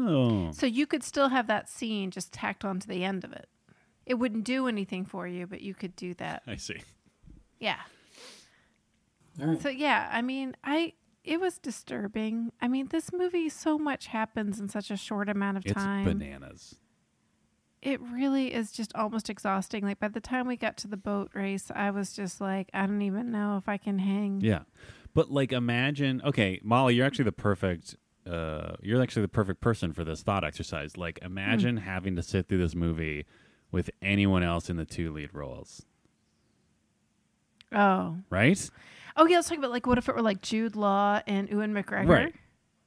Oh. So you could still have that scene just tacked onto the end of it. It wouldn't do anything for you, but you could do that. I see. Yeah. All right. So yeah, I mean, it was disturbing. I mean, this movie, so much happens in such a short amount of time. It's bananas. It really is just almost exhausting. Like by the time we got to the boat race, I was just like, I don't even know if I can hang. Yeah. But like imagine, okay, Molly, you're actually the perfect person for this thought exercise. Like imagine having to sit through this movie with anyone else in the two lead roles. Oh. Right? Oh yeah, let's talk about like what if it were like Jude Law and Ewan McGregor? Right.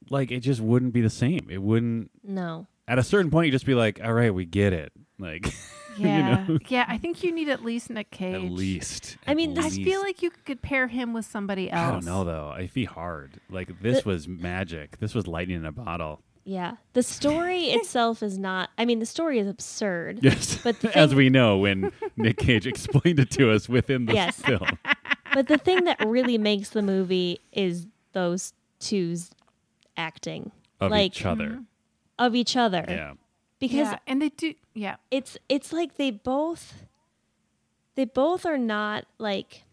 Like it just wouldn't be the same. It wouldn't. No. At a certain point, you just be like, all right, we get it. Like, Yeah. you know? Yeah, I think you need at least Nick Cage. At least. I mean, I feel like you could pair him with somebody else. I don't know though. It'd be hard. Like this was magic. This was lightning in a bottle. Yeah. The story itself is not, I mean, the story is absurd. Yes. But the as thing- we know when Nick Cage explained it to us within the Yes. film. But the thing that really makes the movie is those two's acting. Of like, each other. Of each other. Yeah. Because yeah, and they do. Yeah. it's like they both are not like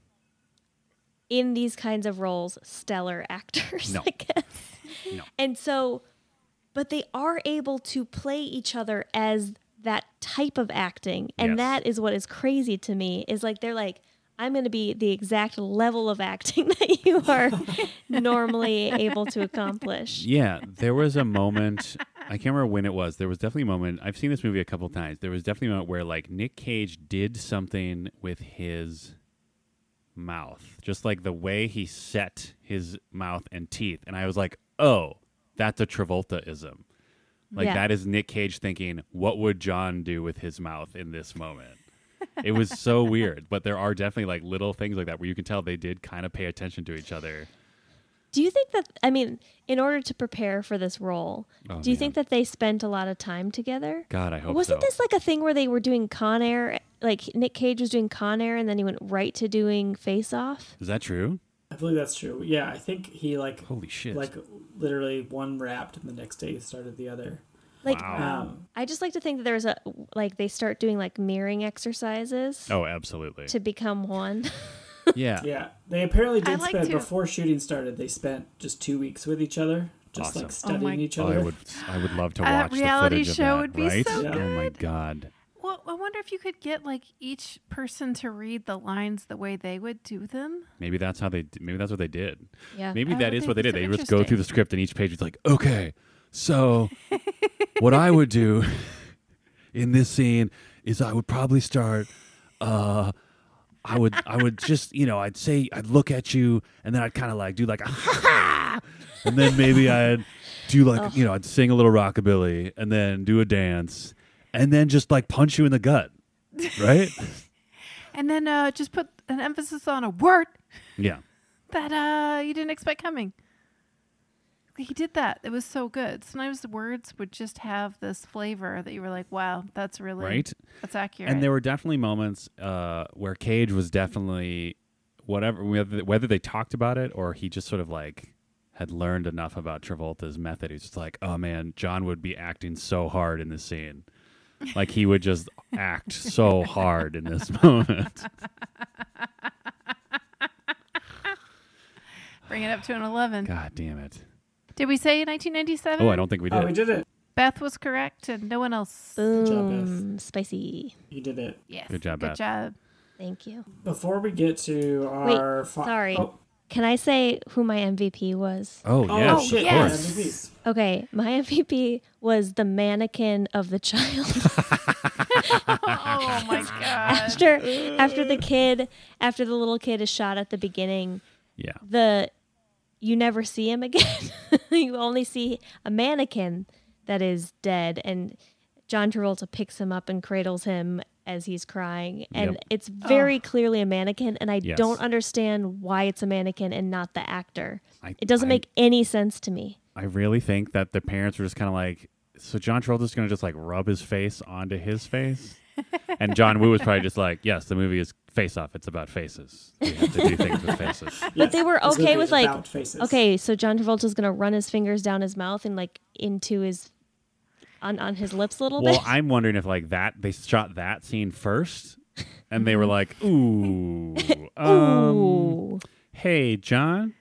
in these kinds of roles stellar actors, No. I guess. No. And so, but they are able to play each other as that type of acting. And Yes. that is what is crazy to me, is like they're like, I'm going to be the exact level of acting that you are normally able to accomplish. Yeah, there was a moment, I can't remember when it was. There was definitely a moment, I've seen this movie a couple times. There was definitely a moment where like Nick Cage did something with his mouth, just like the way he set his mouth and teeth. And I was like, oh, that's a Travolta-ism. Like Yeah. that is Nick Cage thinking, what would John do with his mouth in this moment? It was so weird, but there are definitely like little things like that where you can tell they did kind of pay attention to each other. Do you think that, I mean, in order to prepare for this role, do you think that they spent a lot of time together? God, I hope Wasn't so. this like a thing where they were doing Con Air? Like Nick Cage was doing Con Air and then he went right to doing Face Off? Is that true? I believe that's true. Yeah, I think he like Holy shit. like literally one wrapped and the next day he started the other. Like, Wow. I just like to think that there's they start doing like mirroring exercises Oh, absolutely. to become one. Yeah. Yeah, they apparently did like spend to- before shooting started. They spent just 2 weeks with each other, just Awesome. like studying each Oh, other. I would love to A watch the reality footage show of that, would be right? so Yeah. Oh my god. Well, I wonder if you could get like each person to read the lines the way they would do them. Maybe that's how they. Maybe that's what they did. Yeah. Maybe I that would is what they think did. so They just go through interesting. the script, and each page is like, okay, so what I would do in this scene is I would probably start. I would just, I'd say, I'd look at you, and then I'd kind of like do like a ha ha, and then maybe I'd do like, I'd sing a little rockabilly, and then do a dance, and then just like punch you in the gut, right? And then just put an emphasis on a word Yeah. that you didn't expect coming. He did that. It was so good. Sometimes the words would just have this flavor that you were like, wow, that's really, Right? that's accurate. And there were definitely moments where Cage was definitely whether they talked about it or he just sort of like had learned enough about Travolta's method. He's just like, oh man, John would be acting so hard in this scene. Like he would just act so hard in this moment. Bring it up to an 11. God damn it. Did we say 1997? Oh, I don't think we did. Oh, we did it. Beth was correct and no one else. Good job, Beth. Boom. Spicy. You did it. Yes. Good job, Good Beth. job. Thank you. Before we get to our... Sorry. Oh, Can I say who my MVP was? Oh, oh yes, shit. of Yeah, course. MVPs. Okay, my MVP was the mannequin of the child. Oh my god. after the little kid is shot at the beginning, Yeah. you never see him again. You only see a mannequin that is dead, and John Travolta picks him up and cradles him as he's crying, and Yep. it's very clearly a mannequin, and I Yes. don't understand why it's a mannequin and not the actor. It I doesn't make any sense to me. I really think that the parents were just kind of like, so John Travolta's going to just like rub his face onto his face? And John Woo was probably just like, yes, the movie is Face Off. It's about faces. We have to do things with faces. But they were this okay movie with is like, about faces. okay, so John Travolta's gonna run his fingers down his mouth and like into his, on his lips a little Well, bit. I'm wondering if like that, they shot that scene first and they were like, ooh, Ooh. hey, Johns,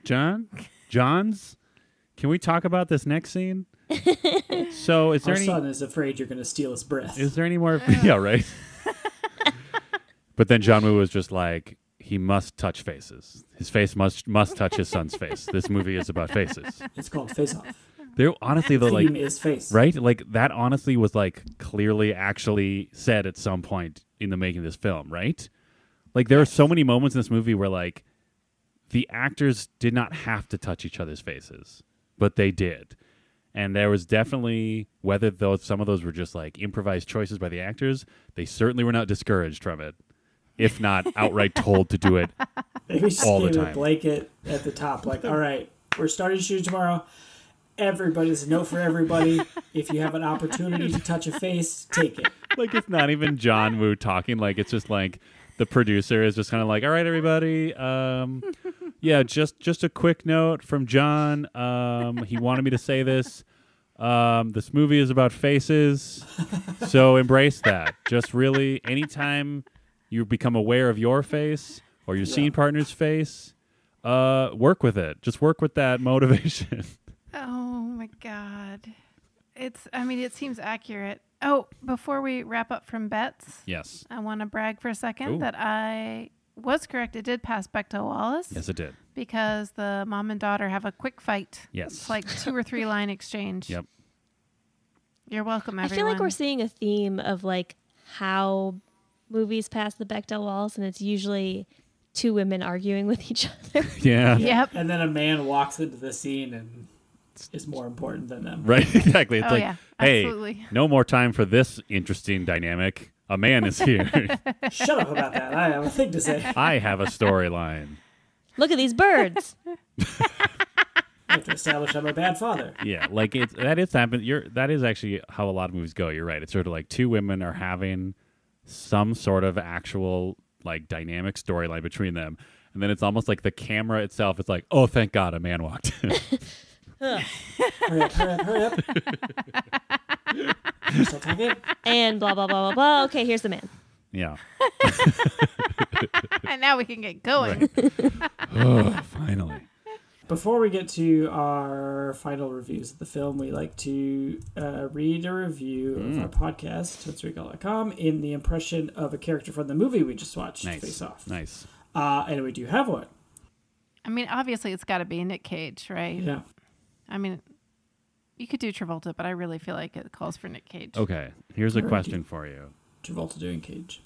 can we talk about this next scene? So is there Our any... son is afraid you're going to steal his breath. Is there any more? Yeah, right. But then John Woo was just like, he must touch faces. His face must touch his son's face. This movie is about faces. It's called Face Off. There, honestly, though, Theme like, is face. right, like that honestly was like clearly actually said at some point in the making of this film, right? Like there are so many moments in this movie where like the actors did not have to touch each other's faces, but they did. And there was definitely, whether some of those were just like improvised choices by the actors, they certainly were not discouraged from it, if not outright told to do it. Maybe just all the gave a time. blanket at the top, like, all right, we're starting shooting tomorrow. Everybody's a no for everybody. If you have an opportunity to touch a face, take it. Like it's not even John Woo talking. Like it's just like the producer is just kind of like, all right, everybody. Yeah, just a quick note from John. He wanted me to say this. This movie is about faces, so embrace that. Just really, anytime you become aware of your face or your scene partner's face, work with it. Just work with that motivation. Oh my god. It seems accurate. Oh, before we wrap up from bets, Yes. I want to brag for a second Ooh. that I was correct. It did pass Bechdel Wallace. Yes, it did. Because the mom and daughter have a quick fight. Yes. It's like 2 or 3 line exchange. Yep. You're welcome, everyone. I feel like we're seeing a theme of like how movies pass the Bechdel Wallace, and it's usually 2 women arguing with each other. Yeah. Yep. And then a man walks into the scene and is more important than them. Right. Exactly. It's Oh, like, yeah. hey, Absolutely. no more time for this interesting dynamic. A man is here. Shut up about that. I have a thing to say. I have a storyline. Look at these birds. I have to establish I'm a bad father. Yeah, like that is actually how a lot of movies go. You're right. It's sort of like 2 women are having some sort of actual like dynamic storyline between them, and then it's almost like the camera itself is like, oh, thank God, a man walked in. Hurry up, hurry up, hurry up. Still talking? And blah, blah, blah, blah, blah. Okay, here's the man. Yeah. And now we can get going. Oh, finally. Before we get to our final reviews of the film, we like to read a review of our podcast, totesrecall.com, in the impression of a character from the movie we just watched, Face Off. Nice. And we do have one. I mean, obviously, it's got to be Nick Cage, right? Yeah. I mean, you could do Travolta, but I really feel like it calls for Nick Cage. Okay, here's a question for you. Travolta doing Cage.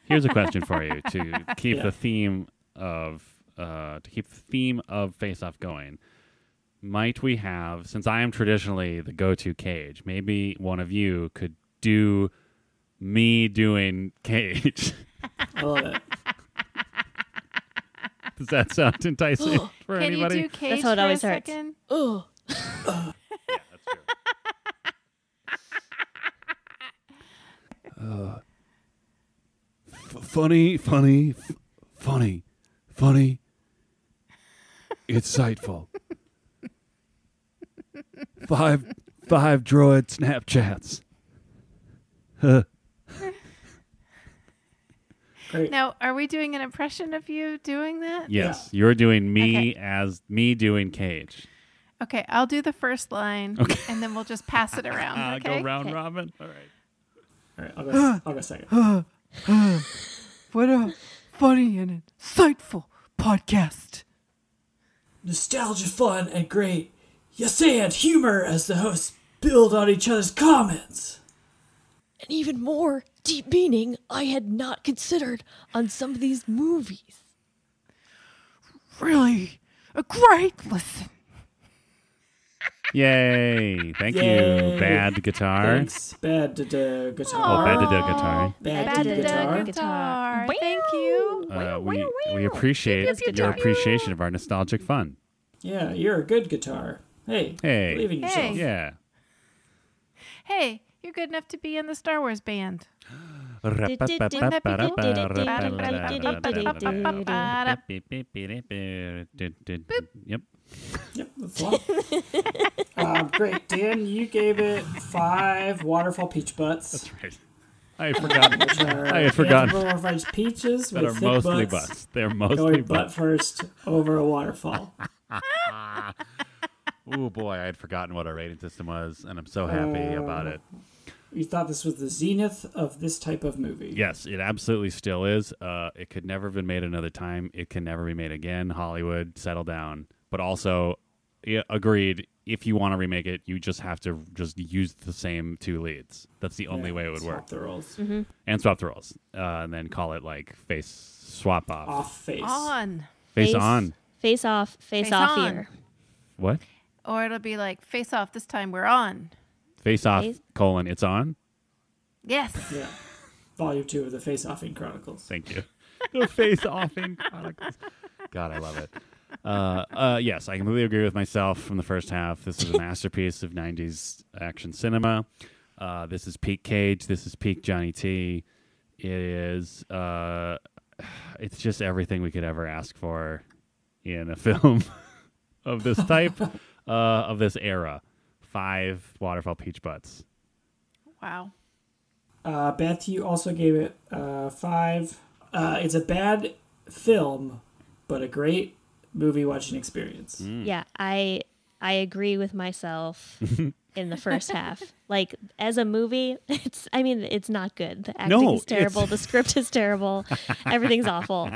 Here's a question for you to keep Yeah. the theme of Face Off going. Might we have, since I am traditionally the go-to Cage, maybe one of you could do me doing Cage? I love it. Does that sound enticing for Can anybody? you do Cage That's how it for always a hurts. second? Oh. Yeah, that's true. Funny, insightful. Five droid Snapchats. Great. Now, are we doing an impression of you doing that? Yes, you're doing me as me doing Cage. Okay, I'll do the first line, Okay. and then we'll just pass it around. Okay. Go round Okay. robin. All right. All right, I'll go second. What a funny and insightful podcast. Nostalgia, fun, and great. Yes, and humor as the hosts build on each other's comments. And even more deep meaning I had not considered on some of these movies. Really a great listen. Yay! Thank Yay. you, bad guitar. Thanks, bad guitar. Oh, bad guitar. Bad guitar. Guitar. Thank you. We appreciate your appreciation of our nostalgic fun. Yeah, you're a good guitar. Hey, Hey. believe in yourself. Hey. Yeah. Hey, you're good enough to be in the Star Wars band. Yep. Yep, that's long. Great, Dan. You gave it 5 waterfall peach butts. That's right. I had forgotten. Which are I had forgotten. anthropomorphized peaches That with are thick mostly butts. butts. They're mostly Going butt butts. first over a waterfall. Oh boy, I had forgotten what our rating system was, and I'm so happy about it. You thought this was the zenith of this type of movie. Yes, it absolutely still is. It could never have been made another time. It can never be made again. Hollywood, settle down. But also, yeah, agreed, if you want to remake it, you just have to just use the same 2 leads. That's the only way it would swap work. the roles. And swap the roles. And then call it like face swap off. Off face. On. Face on. Face off, face off on. here. What? Or it'll be like, face off, this time we're on. Face off, Face- colon, it's on? Yes. Yeah. Volume 2 of the Face Offing Chronicles. Thank you. The face offing chronicles. God, I love it. Yes, I completely agree with myself from the first half. This is a masterpiece of 90s action cinema. This is peak Cage. This is peak Johnny T. It is, it's just everything we could ever ask for in a film of this type, of this era. 5 waterfall peach butts. Wow. Beth, you also gave it 5. It's a bad film, but a great movie watching experience. Yeah, I agree with myself in the first half. Like, as a movie, it's not good. The acting is terrible. The script is terrible. Everything's awful.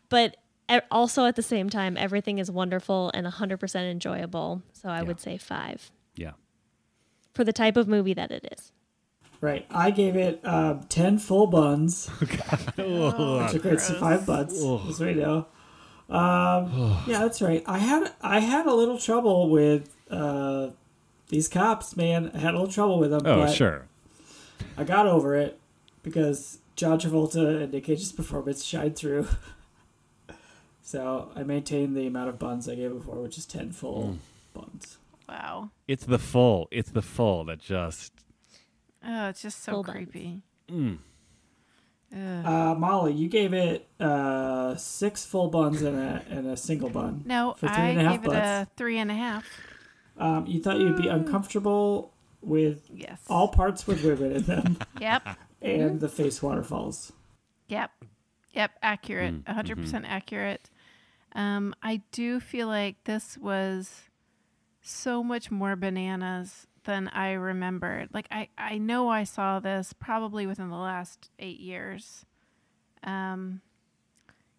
But also at the same time, everything is wonderful and 100% enjoyable. So I would say 5 Yeah. for the type of movie that it is. Right. I gave it 10 full buns, which Oh, equates to 5 butts, as we know. Yeah, that's right. I had a little trouble with these cops, man. I had a little trouble with them. oh, but sure. I got over it because John Travolta and Nick Cage's performance shined through. So I maintained the amount of buns I gave before, which is 10 full buns. Wow. It's the full that just... Oh, it's just so Full buns. creepy. Molly, you gave it 6 full buns and a single bun. No, for I 3.5 gave it butts. a 3.5. You thought you'd be uncomfortable with all parts with women in them. Yep. And the face waterfalls. Yep. Accurate. 100% accurate. I do feel like this was so much more bananas than I remembered. Like, I know I saw this probably within the last 8 years.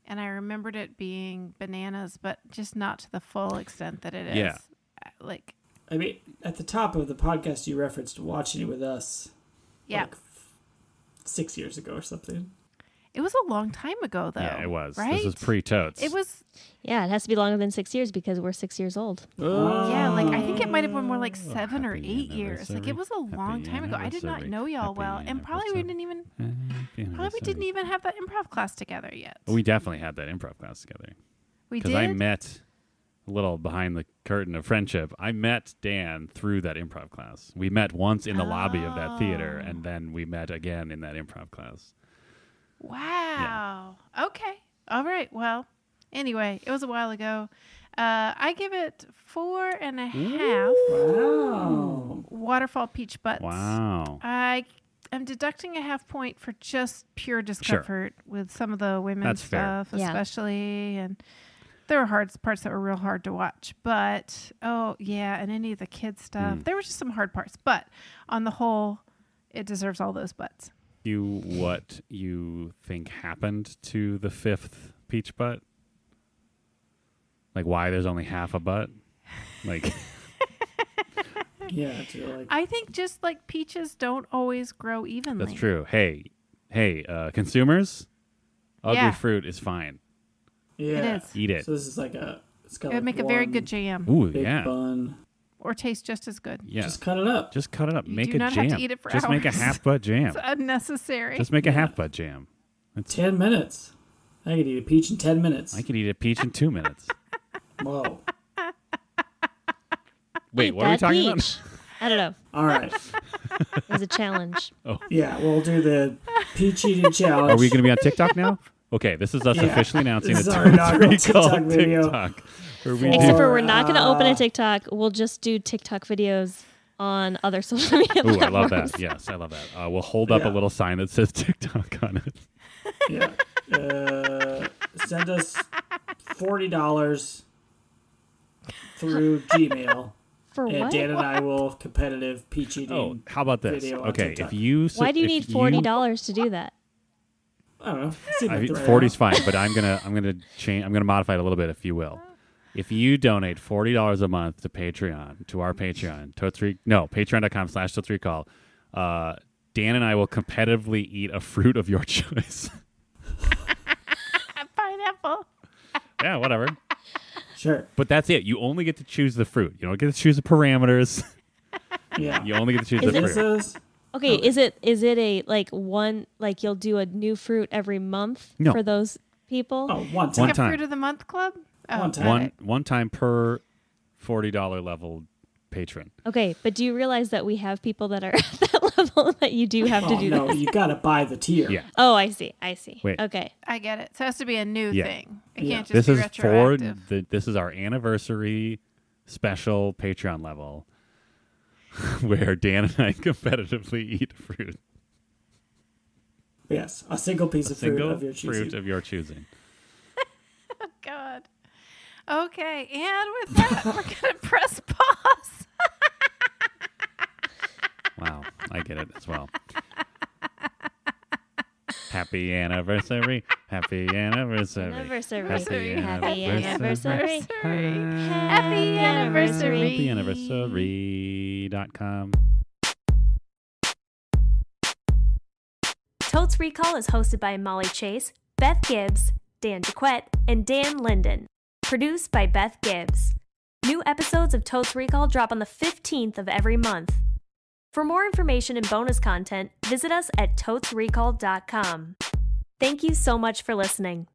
And I remembered it being bananas, but just not to the full extent that it is. Yeah. Like, I mean, at the top of the podcast, you referenced watching it with us. Yeah. Like 6 years ago or something. It was a long time ago, though. Yeah, it was. Right? This was pre-Totes. It was. Yeah, it has to be longer than 6 years because we're 6 years old. Yeah, like I think it might have been more like 7 or 8 happy years. Like it was a long time ago. I did not anniversary. know y'all well, Happy and probably we didn't even have that improv class together yet. We definitely had that improv class together. We Because did. I met a little behind the curtain of friendship. I met Dan through that improv class. We met once in the lobby of that theater, and then we met again in that improv class. Wow. Yeah. Okay. All right. Well, anyway, it was a while ago. I give it 4.5. Wow. Waterfall peach butts. Wow. I am deducting a half point for just pure discomfort with some of the women's That's fair. stuff, especially. And there were parts that were real hard to watch. But, and any of the kids stuff. There were just some hard parts. But on the whole, it deserves all those butts. What you think happened to the 5th peach butt? Like why there's only half a butt? Like Yeah, it's like I think just like peaches don't always grow evenly. that's true. Hey, consumers, ugly Yeah. fruit is fine. yeah. It is. Eat it. So this is like it's got It would like make a very one good jam Ooh, big yeah. bun. or taste just as good. Yeah. Just cut it up. Just cut it up. You Make do a not jam. have to eat it for Just make a hours. half butt jam. It's unnecessary. Just make a half butt jam. 10 minutes. I could eat a peach in 10 minutes. I could eat a peach in 2 minutes. Whoa. Wait, Eat what are we that talking peach. I don't know. All right. It was a challenge. Yeah, we'll do the peach eating challenge. Are we going to be on TikTok now? Okay, this is us Yeah. officially announcing This a is our inaugural TikTok TikTok video. TikTok, where we Except do- for we're not going to open a TikTok. We'll just do TikTok videos on other social media Ooh, I platforms. love that. Yes, I love that. We'll hold up a Yeah. little sign that says TikTok on it. Yeah. Send us $40 through Gmail. For And what? Dan and I will competitive peach eating. Oh, how about this? Video on Okay, TikTok. if you Why do you need $40 to do do I don't know. Seemed like the right 40's amount. fine, but I'm gonna change. I'm gonna modify it a little bit, if you will. If you donate $40 a month to Patreon, to our Patreon, patreon.com/TotesRecall, Dan and I will competitively eat a fruit of your choice. Pineapple. Yeah, whatever. Sure. But that's it. You only get to choose the fruit. You don't get to choose the parameters. Yeah. You only get to choose Is the it- This fruit. is Okay, is it a like one like you'll do a new fruit every month No. for those people? one One time. Like a time. fruit of the month club? Oh, One time. got it. One time per $40 level patron. Okay, but do you realize that we have people that are at that level that you do have to Oh, do no, this? you got to buy the tier. Yeah. Oh, I see. Wait. Okay. I get it. So it has to be a new Yeah. thing. It Yeah. can't just This be is retroactive. this is our anniversary special Patreon level where Dan and I competitively eat fruit. Yes, a single piece of fruit Single of your choosing. fruit of your choosing. God. Okay, and with that, we're going to press pause. Wow, I get it as well. Happy anniversary. Happy anniversary. Anniversary. Happy Happy anniversary. Happy anniversary. HappyAnniversary.com. Totes Recall is hosted by Molly Chase, Beth Gibbs, Dan Jaquette, and Dan Linden. Produced by Beth Gibbs. New episodes of Totes Recall drop on the 15th of every month. For more information and bonus content, visit us at totesrecall.com. Thank you so much for listening.